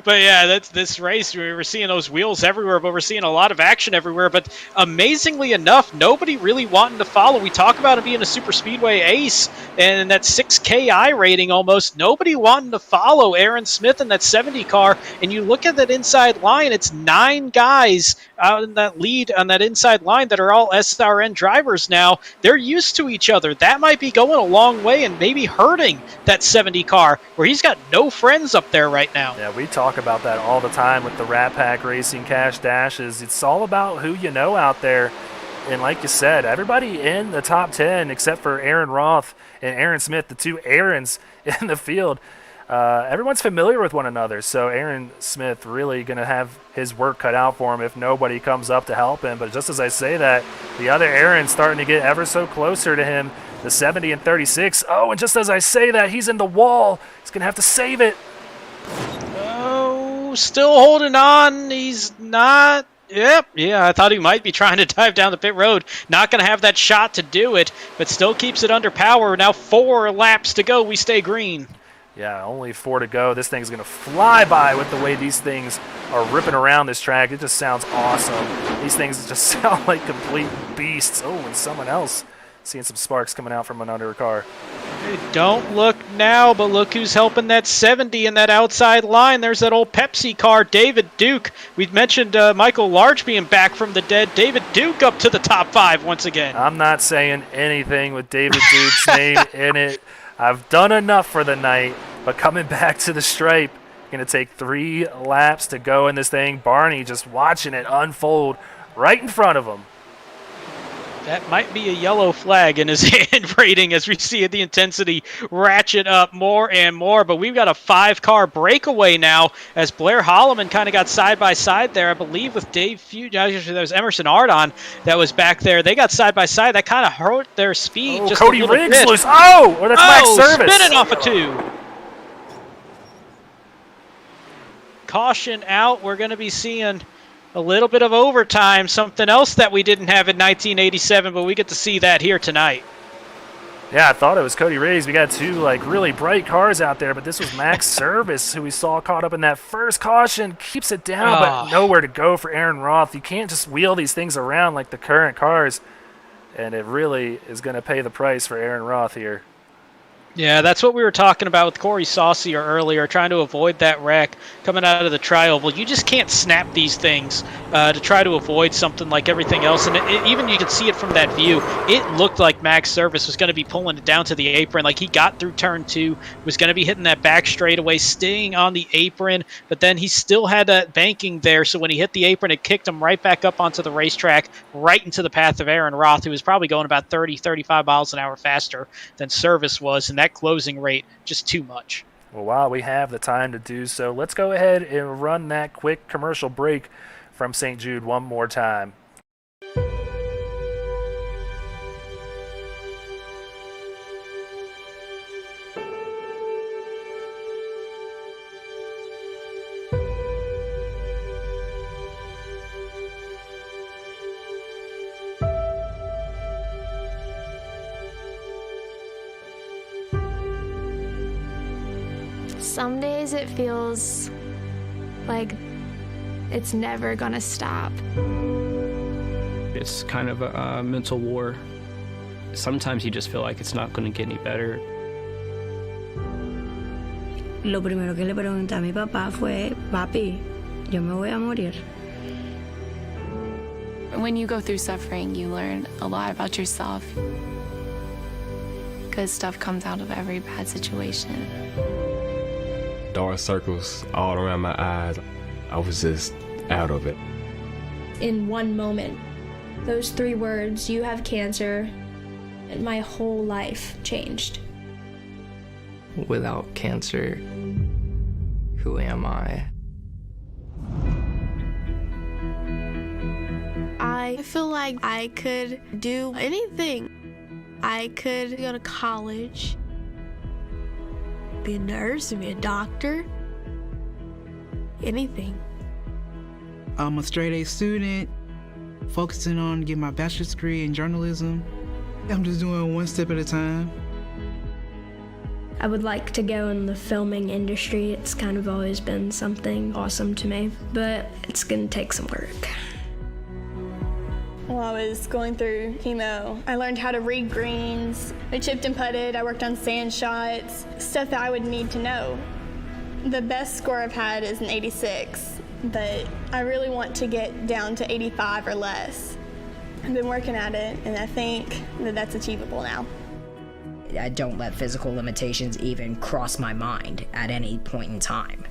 S2: yeah, that's this race. We were seeing those wheels everywhere, but we're seeing a lot of action everywhere. But amazingly enough, nobody really wanting to follow. We talk about it being a super speedway ace and that 6KI rating almost. Nobody wanting to follow Aaron Smith in that 70 car. And you look at that inside line, it's 9 guys out in that lead on that inside line that are all SRN drivers now. They're used to each other. That might be going a long way and maybe hurting that 70 car, where he's got no friends up there right now.
S1: Yeah, we talk about that all the time with the Rat Pack Racing Cash Dashes. It's all about who you know out there. And like you said, everybody in the top 10, except for Aaron Roth and Aaron Smith, the 2 Aarons in the field, everyone's familiar with one another. So Aaron Smith really going to have his work cut out for him if nobody comes up to help him. But just as I say that, the other Aaron's starting to get ever so closer to him, the 70 and 36. Oh, and just as I say that, he's in the wall. He's going to have to save it.
S2: Oh, still holding on. He's not. Yep, yeah, I thought he might be trying to dive down the pit road. Not going to have that shot to do it, but still keeps it under power. Now 4 laps to go. We stay green.
S1: Yeah, only 4 to go. This thing's going to fly by with the way these things are ripping around this track. It just sounds awesome. These things just sound like complete beasts. Oh, and someone else. Seeing some sparks coming out from under a car.
S2: Don't look now, but look who's helping that 70 in that outside line. There's that old Pepsi car, David Duke. We mentioned Michael Large being back from the dead. David Duke up to the top 5 once again.
S1: I'm not saying anything with David Duke's name in it. I've done enough for the night, but coming back to the stripe, going to take 3 laps to go in this thing. Barney just watching it unfold right in front of him.
S2: That might be a yellow flag in his hand rating as we see the intensity ratchet up more and more. But we've got a 5-car breakaway now as Blair Holloman kind of got side by side there, I believe, with Dave Feud. There was Emerson Ardon that was back there. They got side by side. That kind of hurt their speed.
S1: Oh,
S2: just
S1: Cody
S2: a little
S1: Riggs
S2: bit.
S1: loose. Oh, or that's Max Service.
S2: Spinning off a 2. Caution out. We're going to be seeing a little bit of overtime, something else that we didn't have in 1987, but we get to see that here tonight.
S1: Yeah, I thought it was Cody Riggs. We got 2 really bright cars out there, but this was Max Service, who we saw caught up in that first caution. Keeps it down, but nowhere to go for Aaron Roth. You can't just wheel these things around like the current cars, and it really is going to pay the price for Aaron Roth here.
S2: Yeah, that's what we were talking about with Corey Saucier earlier, trying to avoid that wreck coming out of the tri-oval. You just can't snap these things to try to avoid something like everything else. And even you could see it from that view. It looked like Max Service was going to be pulling it down to the apron. Like he got through turn 2, was going to be hitting that back straightaway, staying on the apron. But then he still had that banking there. So when he hit the apron, it kicked him right back up onto the racetrack, right into the path of Aaron Roth, who was probably going about 30, 35 miles an hour faster than Service was. And that closing rate just too much.
S1: Well, while we have the time to do so, let's go ahead and run that quick commercial break from St. Jude one more time.
S10: Some days it feels like it's never gonna stop.
S4: It's kind of a mental war. Sometimes you just feel like it's not going to get any better.
S5: Lo primero que le pregunté a mi papá fue, papi, yo me voy a morir.
S6: When you go through suffering, you learn a lot about yourself. Good stuff comes out of every bad situation.
S7: Dark circles all around my eyes. I was just out of it.
S3: In one moment, those 3 words, "you have cancer," and my whole life changed.
S4: Without cancer, who am I?
S8: I feel like I could do anything. I could go to college, be a nurse, be a doctor, anything.
S9: I'm a straight-A student, focusing on getting my bachelor's degree in journalism. I'm just doing one step at a time.
S3: I would like to go in the filming industry. It's kind of always been something awesome to me, but it's gonna take some work.
S10: While I was going through chemo, I learned how to read greens. I chipped and putted, I worked on sand shots, stuff that I would need to know. The best score I've had is an 86, but I really want to get down to 85 or less. I've been working at it, and I think that that's achievable now.
S11: I don't let physical limitations even cross my mind at any point in time.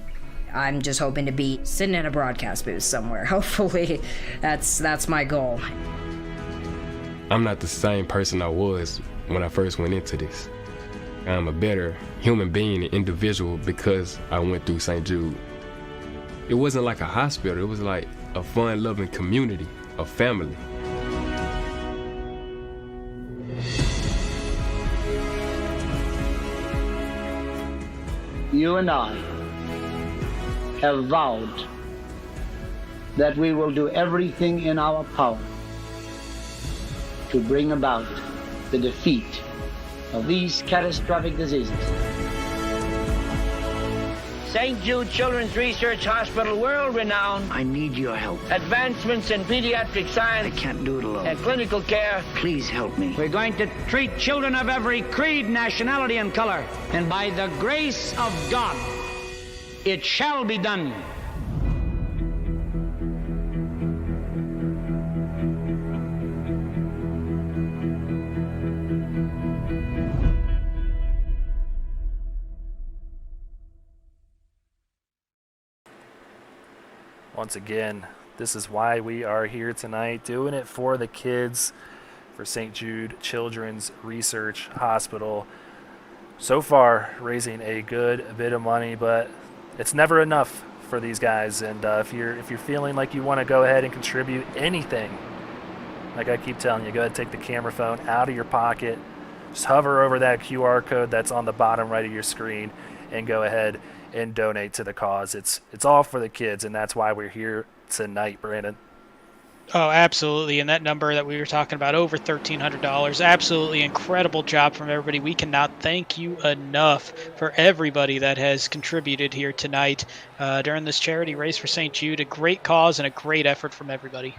S11: I'm just hoping to be sitting in a broadcast booth somewhere. Hopefully, that's my goal.
S7: I'm not the same person I was when I first went into this. I'm a better human being and individual because I went through St. Jude. It wasn't like a hospital, it was like a fun-loving community, a family.
S12: You and I have vowed that we will do everything in our power to bring about the defeat of these catastrophic diseases.
S13: St. Jude Children's Research Hospital, world-renowned.
S14: I need your help.
S13: Advancements in pediatric
S14: I
S13: science
S14: can't do it alone.
S13: and clinical care.
S14: Please help me.
S13: We're going to treat children of every creed, nationality, and color. And by the grace of God, it shall be done.
S1: Once again, this is why we are here tonight, doing it for the kids, for St. Jude Children's Research Hospital. So far, raising a good bit of money, but it's never enough for these guys. And if you're feeling like you want to go ahead and contribute anything, like I keep telling you, go ahead and take the camera phone out of your pocket, just hover over that QR code that's on the bottom right of your screen, and go ahead and donate to the cause. It's all for the kids, and that's why we're here tonight, Brandon.
S2: Oh, absolutely. And that number that we were talking about, over $1,300, absolutely incredible job from everybody. We cannot thank you enough for everybody that has contributed here tonight during this charity race for St. Jude. A great cause and a great effort from everybody.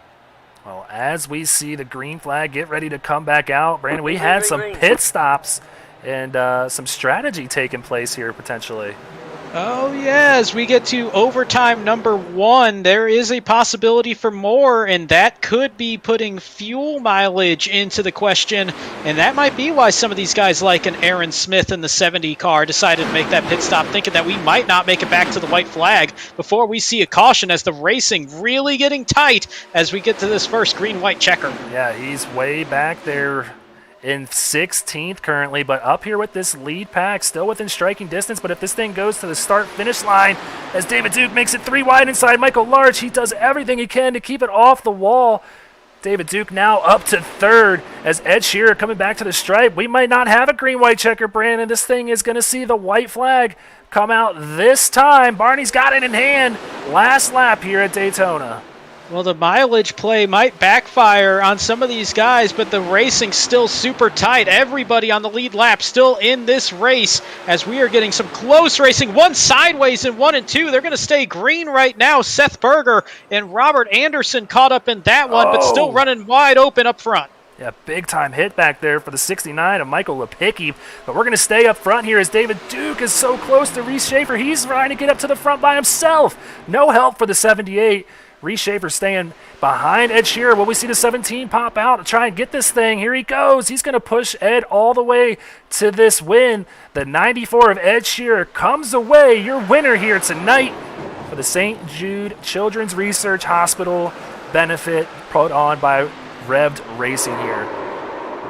S1: Well, as we see the green flag get ready to come back out, Brandon, we had some pit stops and some strategy taking place here potentially.
S2: Oh, yeah, as we get to overtime number 1, there is a possibility for more, and that could be putting fuel mileage into the question, and that might be why some of these guys like an Aaron Smith in the 70 car decided to make that pit stop, thinking that we might not make it back to the white flag before we see a caution as the racing really getting tight as we get to this first green-white checker.
S1: Yeah, he's way back there in 16th currently, but up here with this lead pack, still within striking distance. But if this thing goes to the start-finish line, as David Duke makes it 3 wide inside Michael Larch, he does everything he can to keep it off the wall. David Duke now up to 3rd as Ed Shearer coming back to the stripe. We might not have a green-white checker, Brandon. This thing is going to see the white flag come out this time. Barney's got it in hand. Last lap here at Daytona.
S2: Well, the mileage play might backfire on some of these guys, but the racing's still super tight. Everybody on the lead lap still in this race as we are getting some close racing. One sideways in 1 and 2. They're going to stay green right now. Seth Berger and Robert Anderson caught up in that one, but still running wide open up front.
S1: Yeah, big-time hit back there for the 69 of Michael Lepicki. But we're going to stay up front here as David Duke is so close to Reese Schaefer. He's trying to get up to the front by himself. No help for the 78. Reese Schaefer staying behind Ed Shearer. Will we see the 17 pop out to try and get this thing? Here he goes. He's going to push Ed all the way to this win. The 94 of Ed Shearer comes away your winner here tonight for the St. Jude Children's Research Hospital benefit put on by Revved Racing here.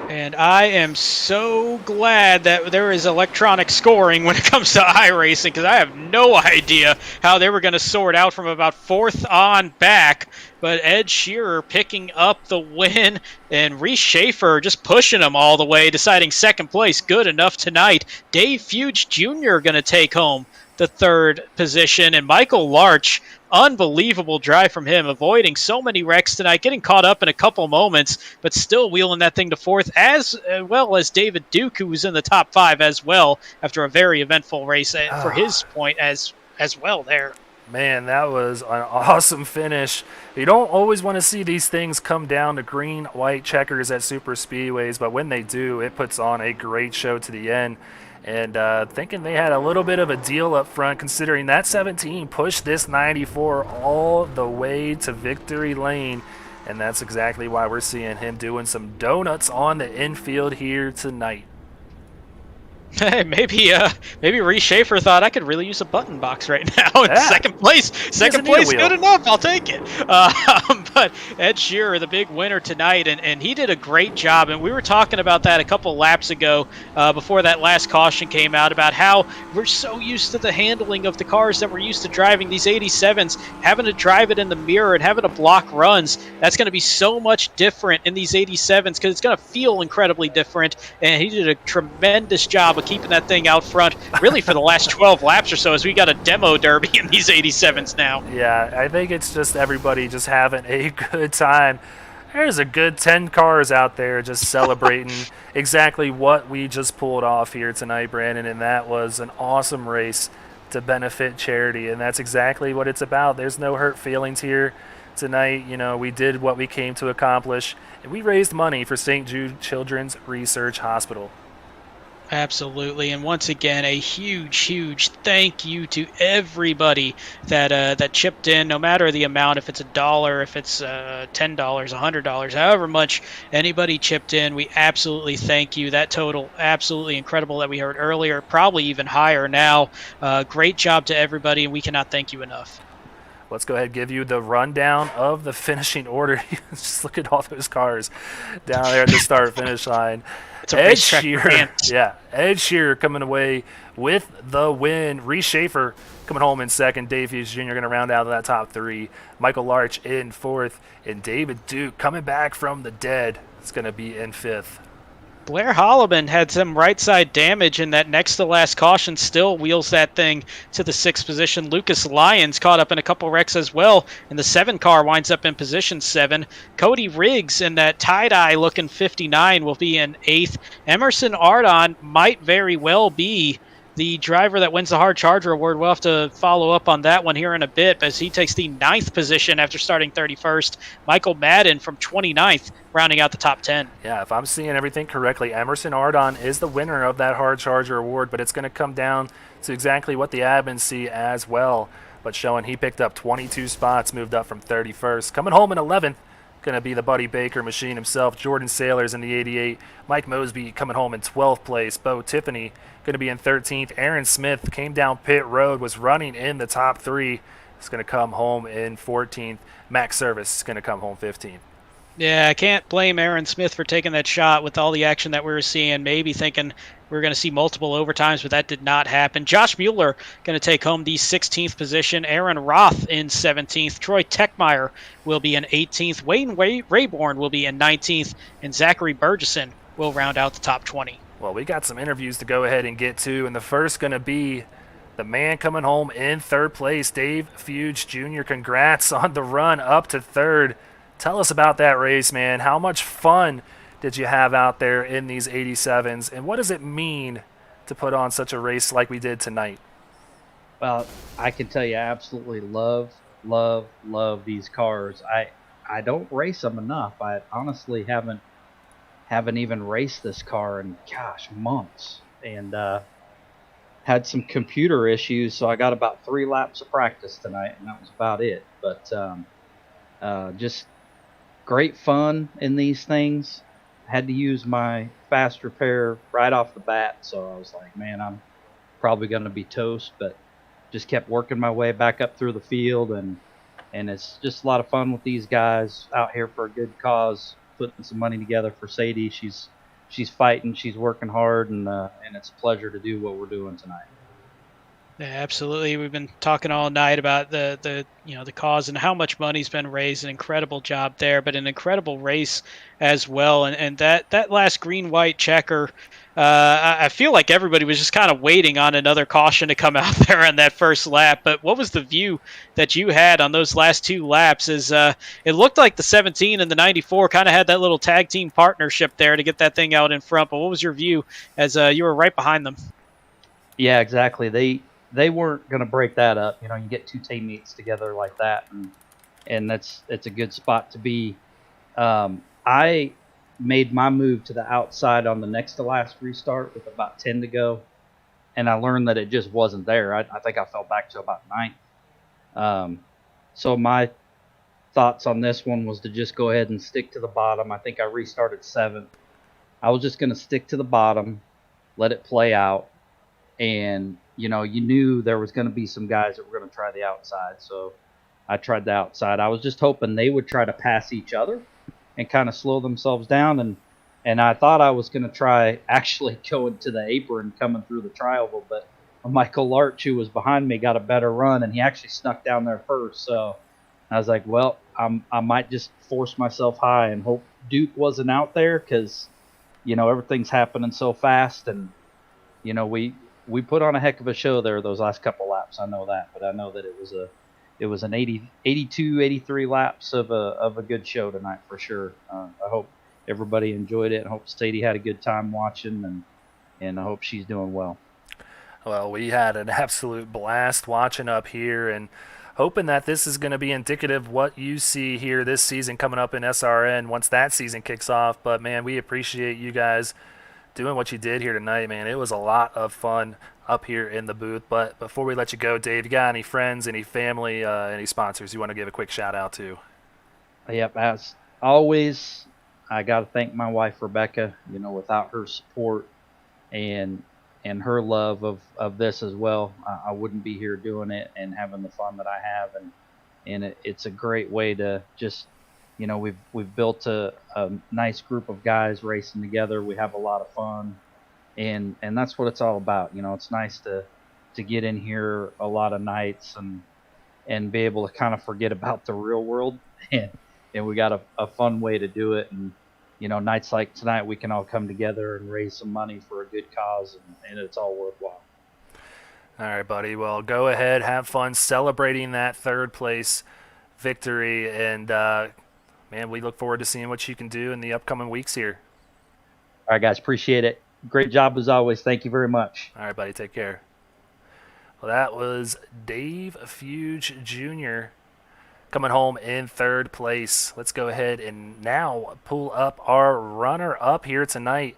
S2: And I am so glad that there is electronic scoring when it comes to iRacing, because I have no idea how they were going to sort out from about 4th on back. But Ed Shearer picking up the win, and Reese Schaefer just pushing him all the way, deciding 2nd place good enough tonight. Dave Fuge Jr. going to take home the 3rd position, and Michael Larch, unbelievable drive from him, avoiding so many wrecks tonight, getting caught up in a couple moments, but still wheeling that thing to 4th, as well as David Duke, who was in the top 5 as well after a very eventful race for his point as well there.
S1: Man, that was an awesome finish. You don't always want to see these things come down to green-white checkers at super speedways, but when they do, it puts on a great show to the end. And thinking they had a little bit of a deal up front, considering that 17 pushed this 94 all the way to victory lane. And that's exactly why we're seeing him doing some donuts on the infield here tonight.
S2: Hey, maybe Reese Schaefer thought I could really use a button box right now. In second place good enough. I'll take it. But Ed Shearer, the big winner tonight, and he did a great job. And we were talking about that a couple laps ago before that last caution came out, about how we're so used to the handling of the cars that we're used to driving, these 87s, having to drive it in the mirror and having to block runs. That's going to be so much different in these 87s because it's going to feel incredibly different. And he did a tremendous job of keeping that thing out front really for the last 12 laps or so, as we got a demo derby in these 87s now.
S1: Yeah, I think it's just everybody just having a good time. There's a good 10 cars out there just celebrating exactly what we just pulled off here tonight, Brandon, and that was an awesome race to benefit charity, and that's exactly what it's about. There's no hurt feelings here tonight. You know, we did what we came to accomplish, and we raised money for St. Jude Children's Research Hospital.
S2: Absolutely, and once again, a huge thank you to everybody that chipped in, no matter the amount, if it's $1, if it's $10, $100, however much anybody chipped in. We absolutely thank you. That total, absolutely incredible that we heard earlier, probably even higher now. Great job to everybody, and we cannot thank you enough.
S1: Let's go ahead and give you the rundown of the finishing order. Just look at all those cars down there at the start-finish line. Ed Shearer coming away with the win. Reese Schaefer coming home in 2nd. Dave Hughes Jr. going to round out that top 3. Michael Larch in 4th. And David Duke coming back from the dead. It's going to be in 5th.
S2: Blair Holloman had some right side damage in that next to last caution, still wheels that thing to the 6th position. Lucas Lyons caught up in a couple wrecks as well, and the 7 car winds up in position 7. Cody Riggs in that tie-dye looking 59 will be in 8th. Emerson Ardon might very well be the driver that wins the Hard Charger Award. We'll have to follow up on that one here in a bit, as he takes the 9th position after starting 31st. Michael Madden from 29th, rounding out the top 10.
S1: Yeah, if I'm seeing everything correctly, Emerson Ardon is the winner of that Hard Charger Award, but it's going to come down to exactly what the admins see as well. But showing he picked up 22 spots, moved up from 31st. Coming home in 11th, going to be the Buddy Baker machine himself. Jordan Sailors in the 88. Mike Mosby coming home in 12th place. Bo Tiffany going to be in 13th. Aaron Smith came down pit road, was running in the top 3. He's going to come home in 14th. Max Service is going to come home 15th.
S2: Yeah, I can't blame Aaron Smith for taking that shot with all the action that we were seeing, maybe thinking we were going to see multiple overtimes, but that did not happen. Josh Mueller going to take home the 16th position. Aaron Roth in 17th. Troy Techmeyer will be in 18th. Wayne Rayborn will be in 19th. And Zachary Burgesson will round out the top 20.
S1: Well, we got some interviews to go ahead and get to, and the first going to be the man coming home in 3rd place, Dave Fuge Jr. Congrats on the run up to 3rd. Tell us about that race, man. How much fun did you have out there in these 87s, and what does it mean to put on such a race like we did tonight?
S18: Well, I can tell you I absolutely love these cars. I don't race them enough. I honestly haven't even raced this car in, months. And had some computer issues, so I got about 3 laps of practice tonight, and that was about it. But just great fun in these things. Had to use my fast repair right off the bat, so I was like, man, I'm probably going to be toast. But just kept working my way back up through the field, and it's just a lot of fun with these guys out here for a good cause, putting some money together for Sadie. She's fighting, she's working hard, and it's a pleasure to do what we're doing tonight.
S2: Yeah, absolutely. We've been talking all night about the cause and how much money's been raised. An incredible job there, but an incredible race as well. And that last green-white checker, I feel like everybody was just kind of waiting on another caution to come out there on that first lap. But what was the view that you had on those last 2 laps? It looked like the 17 and the 94 kind of had that little tag team partnership there to get that thing out in front. But what was your view as you were right behind them?
S18: Yeah, exactly. They weren't going to break that up. You get 2 teammates together like that, and it's a good spot to be. I made my move to the outside on the next to last restart with about 10 to go, and I learned that it just wasn't there. I think I fell back to about 9th. So my thoughts on this one was to just go ahead and stick to the bottom. I think I restarted 7th. I was just going to stick to the bottom, let it play out, and you knew there was going to be some guys that were going to try the outside, so I tried the outside. I was just hoping they would try to pass each other and kind of slow themselves down, and I thought I was going to try actually going to the apron coming through the trioval, but Michael Larch, who was behind me, got a better run, and he actually snuck down there first, so I was like, well, I might just force myself high and hope Duke wasn't out there, because everything's happening so fast, and we put on a heck of a show there those last couple laps. I know that, but I know that it was an 82, 83 laps of a good show tonight for sure. I hope everybody enjoyed it. I hope Sadie had a good time watching, and I hope she's doing well.
S1: Well, we had an absolute blast watching up here, and hoping that this is going to be indicative of what you see here this season coming up in SRN once that season kicks off. But man, we appreciate you guys doing what you did here tonight, man. It was a lot of fun up here in the booth. But before we let you go, Dave, you got any friends, any family, any sponsors you want to give a quick shout out to?
S18: Yep, as always, I got to thank my wife, Rebecca. Without her support and her love of this as well, I wouldn't be here doing it and having the fun that I have. And it's a great way to just, we've built a nice group of guys racing together. We have a lot of fun, and that's what it's all about. It's nice to get in here a lot of nights and be able to kind of forget about the real world, and we got a fun way to do it. And nights like tonight, we can all come together and raise some money for a good cause, and it's all worthwhile.
S1: All right, buddy. Well, go ahead, have fun celebrating that 3rd place victory, and man, we look forward to seeing what you can do in the upcoming weeks here.
S18: All right, guys. Appreciate it. Great job as always. Thank you very much.
S1: All right, buddy. Take care. Well, that was Dave Fuge Jr. coming home in 3rd place. Let's go ahead and now pull up our runner-up here tonight.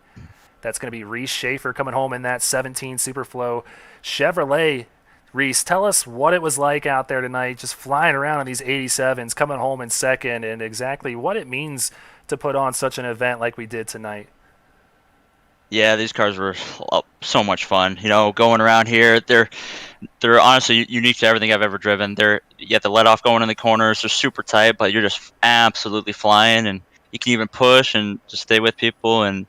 S1: That's going to be Reese Schaefer coming home in that 17 Superflow Chevrolet. Reese, tell us what it was like out there tonight, just flying around on these 87s, coming home in 2nd, and exactly what it means to put on such an event like we did tonight.
S19: Yeah, these cars were so much fun. Going around here, they're honestly unique to everything I've ever driven. You get the let off going in the corners. They're super tight, but you're just absolutely flying, and you can even push and just stay with people. And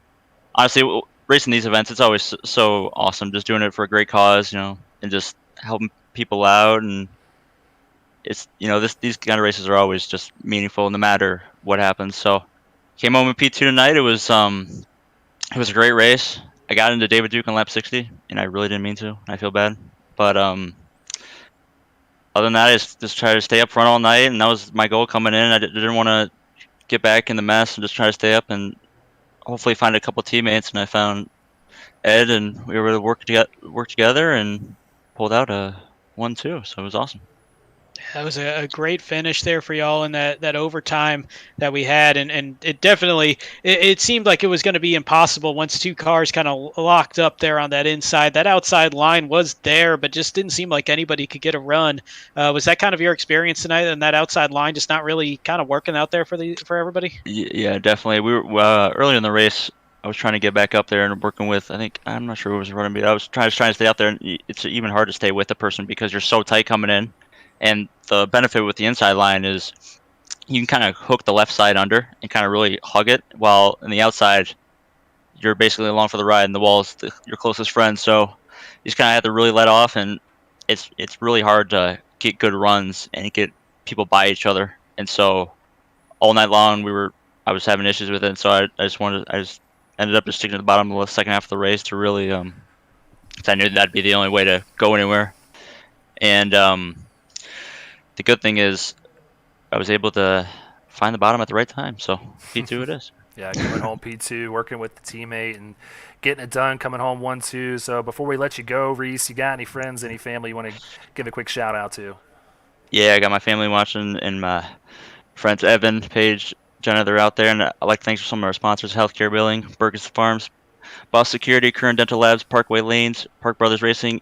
S19: honestly, racing these events, it's always so awesome. Just doing it for a great cause, and just helping people out. And it's these kind of races are always just meaningful, no matter what happens. So came home in P2 tonight. It was a great race. I got into David Duke on lap 60, and I really didn't mean to. I feel bad. But other than that, I just try to stay up front all night, and that was my goal coming in. I didn't want to get back in the mess and just try to stay up and hopefully find a couple teammates. And I found Ed, and we were able to work together and pulled out a 1-2. So it was awesome.
S2: That was a great finish there for y'all in that overtime that we had, and it definitely it seemed like it was going to be impossible once 2 cars kind of locked up there on that inside. That outside line was there, but just didn't seem like anybody could get a run. Was that kind of your experience tonight, and that outside line just not really kind of working out there for everybody?
S19: Yeah, definitely. We were early in the race. I was trying to get back up there and working with. I'm not sure who was running me. I was trying to stay out there, and it's even hard to stay with the person because you're so tight coming in. And the benefit with the inside line is you can kind of hook the left side under and kind of really hug it, while in the outside you're basically along for the ride, and the wall is your closest friend. So you just kind of have to really let off, and it's really hard to get good runs and get people by each other. And so all night long I was having issues with it, and so I just ended up just sticking to the bottom of the second half of the race to really 'cause I knew that'd be the only way to go anywhere. And the good thing is I was able to find the bottom at the right time, so P2 it is.
S1: Yeah, coming home P2, working with the teammate and getting it done, coming home 1-2. So before we let you go, Reese, you got any friends, any family you want to give a quick shout out to?
S19: Yeah, I got my family watching, and my friends Evan, Paige, Jenna, they're out there. And I'd like to thank some of our sponsors: Healthcare Billing, Burgess Farms, Boss Security, Current Dental Labs, Parkway Lanes, Park Brothers Racing,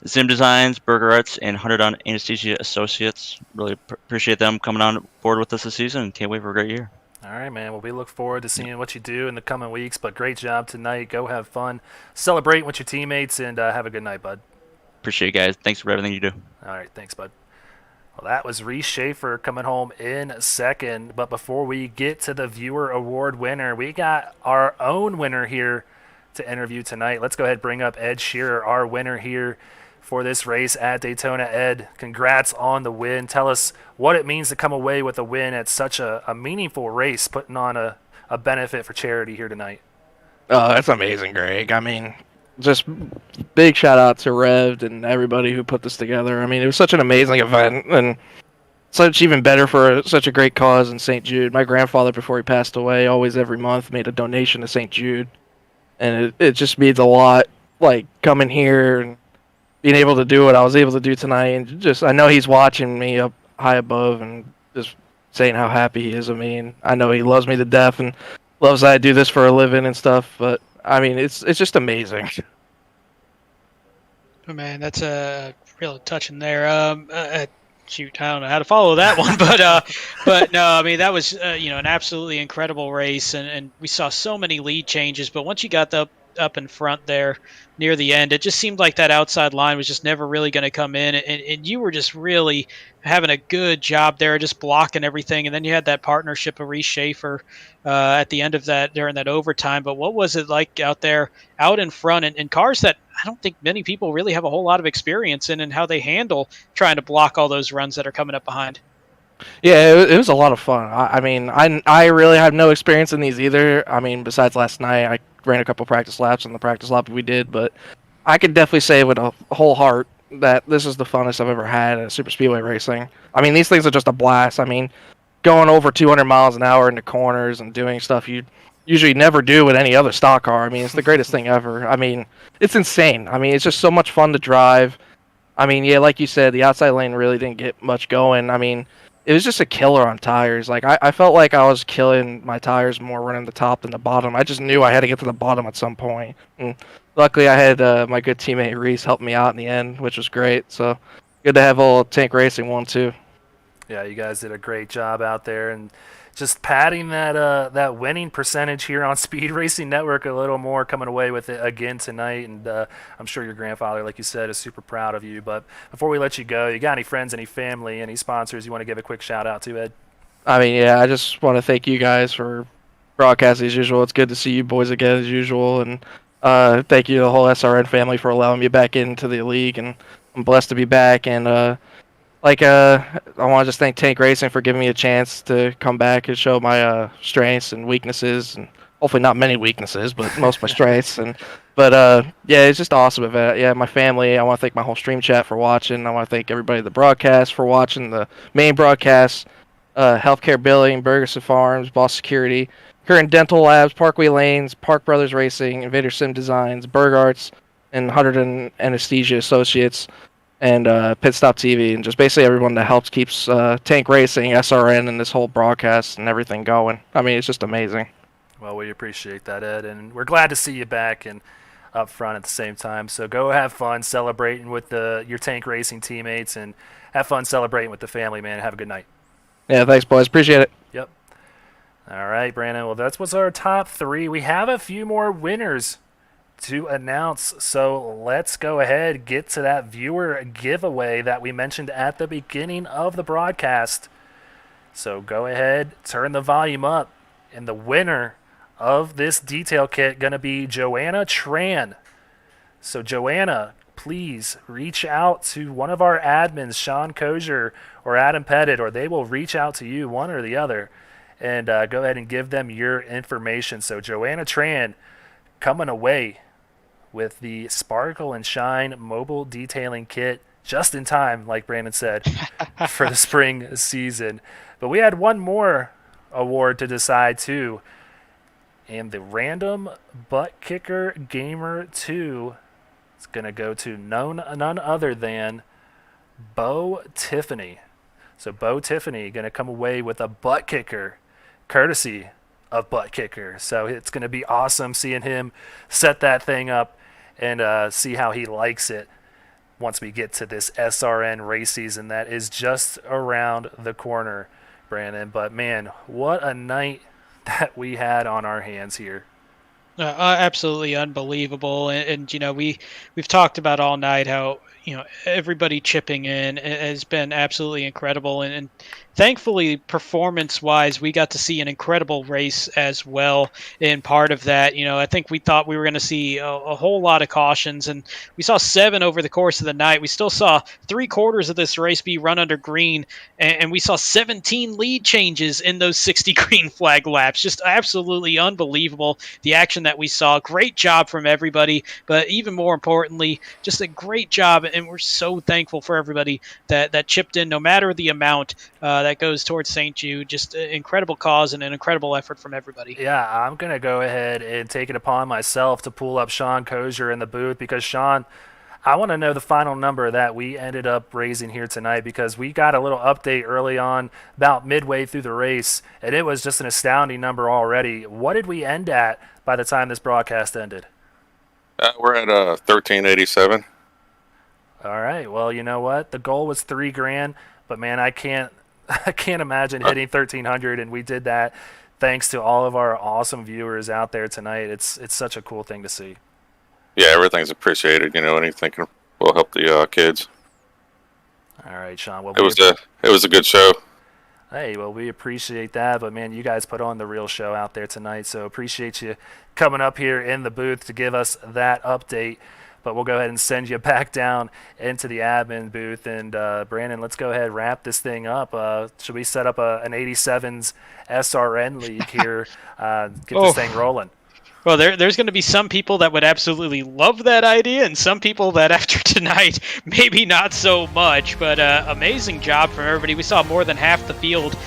S19: Zim Designs, Burger Arts, and 100 on Anesthesia Associates. Really appreciate them coming on board with us this season, and can't wait for a great year.
S1: All right, man. Well, we look forward to seeing what you do in the coming weeks, but great job tonight. Go have fun, celebrate with your teammates, and have a good night, bud.
S19: Appreciate it, guys. Thanks for everything you do.
S1: All right, thanks, bud. Well, that was Reese Schaefer coming home in second. But before we get to the viewer award winner, we got our own winner here to interview tonight. Let's go ahead and bring up Ed Shearer, our winner here for this race at Daytona. Ed, congrats on the win. Tell us what it means to come away with a win at such a meaningful race, putting on a benefit for charity here tonight.
S20: Oh, that's amazing, Greg. I mean, just big shout out to Revved and everybody who put this together. I mean, it was such an amazing event, and such even better for such a great cause in St. Jude. My grandfather, before he passed away, always every month made a donation to St. Jude, and it just means a lot, like, coming here and being able to do what I was able to do tonight. And just, I know he's watching me up high above and just saying how happy he is of me, and I know he loves me to death and loves that I do this for a living and stuff, but I mean, it's just amazing.
S2: Oh, man, that's real touching there. Shoot, I don't know how to follow that one, but no, I mean, that was an absolutely incredible race, and we saw so many lead changes. But once you got up in front there near the end, it just seemed like that outside line was just never really going to come in, and you were just really having a good job there, just blocking everything. And then you had that partnership of Reese Schaefer at the end of that, during that overtime. But what was it like out there, out in front, and cars that I don't think many people really have a whole lot of experience in, and how they handle trying to block all those runs that are coming up behind?
S20: Yeah, it was a lot of fun. I mean, I really have no experience in these either. I mean, besides last night, I ran a couple practice laps in the practice lap we did, but I could definitely say with a whole heart that this is the funnest I've ever had at super speedway racing. I mean, these things are just a blast. I mean, going over 200 miles an hour into corners and doing stuff you usually never do with any other stock car. I mean, it's the greatest thing ever. I mean, it's insane. I mean, it's just so much fun to drive. I mean, yeah, like you said, the outside lane really didn't get much going. I mean, it was just a killer on tires. Like, I felt like I was killing my tires more running the top than the bottom. I just knew I had to get to the bottom at some point. And luckily, I had my good teammate Reese help me out in the end, which was great. So, good to have all Tank Racing 1-2.
S1: Yeah, you guys did a great job out there, and just padding that winning percentage here on Speed Racing Network a little more, coming away with it again tonight. And I'm sure your grandfather, like you said, is super proud of you. But before we let you go, you got any friends, any family, any sponsors you want to give a quick shout out to, Ed?
S20: I mean, yeah, I just want to thank you guys for broadcasting as usual. It's good to see you boys again as usual. And thank you to the whole SRN family for allowing me back into the league. And I'm blessed to be back. And I want to just thank Tank Racing for giving me a chance to come back and show my strengths and weaknesses, and hopefully not many weaknesses, but most of my strengths. But yeah, it's just awesome event. Yeah, my family. I want to thank my whole stream chat for watching. I want to thank everybody at the broadcast for watching the main broadcast. Healthcare Billing, Burgess Farms, Boss Security, Current Dental Labs, Parkway Lanes, Park Brothers Racing, Invader Sim Designs, Burger Arts, and 100 Anesthesia Associates, and Pit Stop TV, and just basically everyone that helps keeps Tank Racing, SRN, and this whole broadcast and everything going. I mean, it's just amazing.
S1: Well, we appreciate that, Ed, and we're glad to see you back and up front at the same time. So go have fun celebrating with your Tank Racing teammates, and have fun celebrating with the family, man. Have a good night.
S20: Yeah, thanks, boys. Appreciate it.
S1: Yep. All right, Brandon. Well, that was our top 3. We have a few more winners to announce, so let's go ahead, get to that viewer giveaway that we mentioned at the beginning of the broadcast. So go ahead, turn the volume up, and the winner of this detail kit going to be Joanna Tran. So Joanna, please reach out to one of our admins, Sean Kozier or Adam Pettit, or they will reach out to you, one or the other, and go ahead and give them your information. So Joanna Tran coming away with the Sparkle and Shine mobile detailing kit just in time, like Brandon said, for the spring season. But we had one more award to decide too, and the Random Butt Kicker Gamer 2 is going to go to none other than Bo Tiffany. So Bo Tiffany going to come away with a butt kicker, courtesy of Butt Kicker. So it's going to be awesome seeing him set that thing up and see how he likes it once we get to this SRN race season that is just around the corner, Brandon. But man, what a night that we had on our hands here.
S2: Absolutely unbelievable, and you know we've talked about all night how everybody chipping in has been absolutely incredible, and thankfully performance-wise we got to see an incredible race as well. And part of that, I think we thought we were going to see a whole lot of cautions, and we saw 7 over the course of the night. We still saw 3/4 of this race be run under green, and we saw 17 lead changes in those 60 green flag laps. Just absolutely unbelievable, the action that we saw. Great job from everybody, but even more importantly, just a great job, and we're so thankful for everybody that chipped in, no matter the amount that goes towards St. Jude. Just an incredible cause and an incredible effort from everybody.
S1: Yeah, I'm going to go ahead and take it upon myself to pull up Sean Kozier in the booth, because Sean, I want to know the final number that we ended up raising here tonight, because we got a little update early on about midway through the race, and it was just an astounding number already. What did we end at by the time this broadcast ended?
S21: We're at 1387.
S1: All right. Well, you know what? The goal was $3,000, but man, I can't imagine hitting 1,300, and we did that thanks to all of our awesome viewers out there tonight. It's such a cool thing to see.
S21: Yeah, everything's appreciated. Anything will help the kids.
S1: All right, Sean. Well,
S21: it was a good show.
S1: Hey, well, we appreciate that, but man, you guys put on the real show out there tonight, so appreciate you coming up here in the booth to give us that update. But we'll go ahead and send you back down into the admin booth. And Brandon, let's go ahead and wrap this thing up. Should we set up an 87s SRN league here, get this thing rolling?
S2: Well, there's going to be some people that would absolutely love that idea, and some people that after tonight, maybe not so much. But amazing job from everybody. We saw more than half the field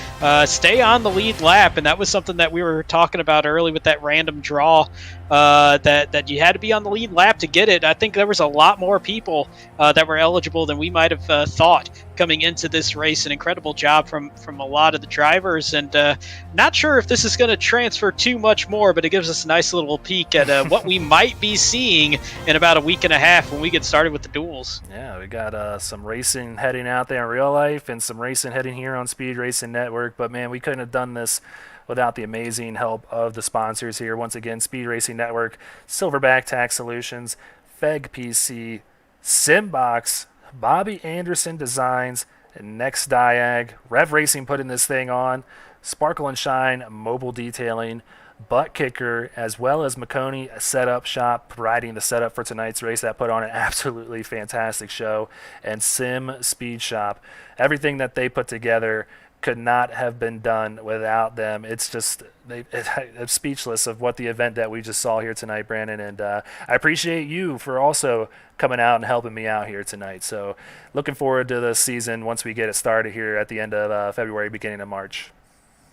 S2: stay on the lead lap, and that was something that we were talking about early with that random draw, that you had to be on the lead lap to get it. I think there was a lot more people that were eligible than we might have thought coming into this race. An incredible job from a lot of the drivers, and not sure if this is going to transfer too much more, but it gives us a nice little peek at what we might be seeing in about a week and a half when we get started with the duels.
S1: Yeah, we got some racing heading out there in real life and some racing heading here on Speed Racing Network, but man, we couldn't have done this without the amazing help of the sponsors here. Once again, Speed Racing Network, Silverback Tax Solutions, Feg PC, Simbox, Bobby Anderson Designs, and Next Diag, Rev Racing putting this thing on, Sparkle and Shine Mobile Detailing, Butt Kicker, as well as McConey Setup Shop providing the setup for tonight's race that put on an absolutely fantastic show, and Sim Speed Shop. Everything that they put together could not have been done without them. It's just I'm speechless of what the event that we just saw here tonight, Brandon, and I appreciate you for also coming out and helping me out here tonight. So looking forward to the season once we get it started here at the end of February, beginning of March.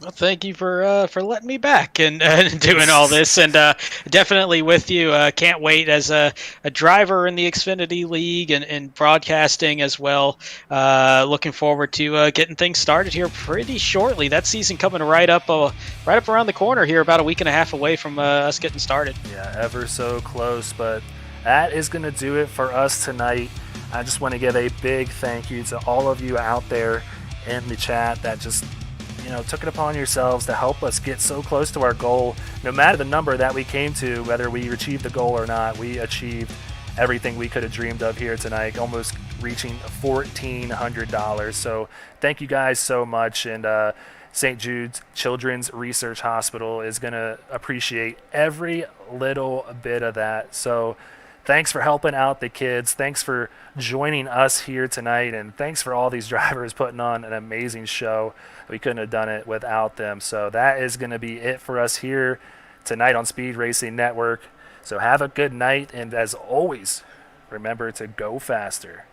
S2: Well, thank you for letting me back and doing all this, and definitely with you. Can't wait as a driver in the Xfinity League and broadcasting as well. Looking forward to getting things started here pretty shortly. That season coming right up around the corner here, about a week and a half away from us getting started.
S1: Yeah, ever so close, but that is going to do it for us tonight. I just want to give a big thank you to all of you out there in the chat that just took it upon yourselves to help us get so close to our goal. No matter the number that we came to, whether we achieved the goal or not, we achieved everything we could have dreamed of here tonight, almost reaching $1,400. So thank you guys so much. And St. Jude's Children's Research Hospital is going to appreciate every little bit of that. So thanks for helping out the kids. Thanks for joining us here tonight. And thanks for all these drivers putting on an amazing show. We couldn't have done it without them. So that is going to be it for us here tonight on Speed Racing Network. So have a good night. And as always, remember to go faster.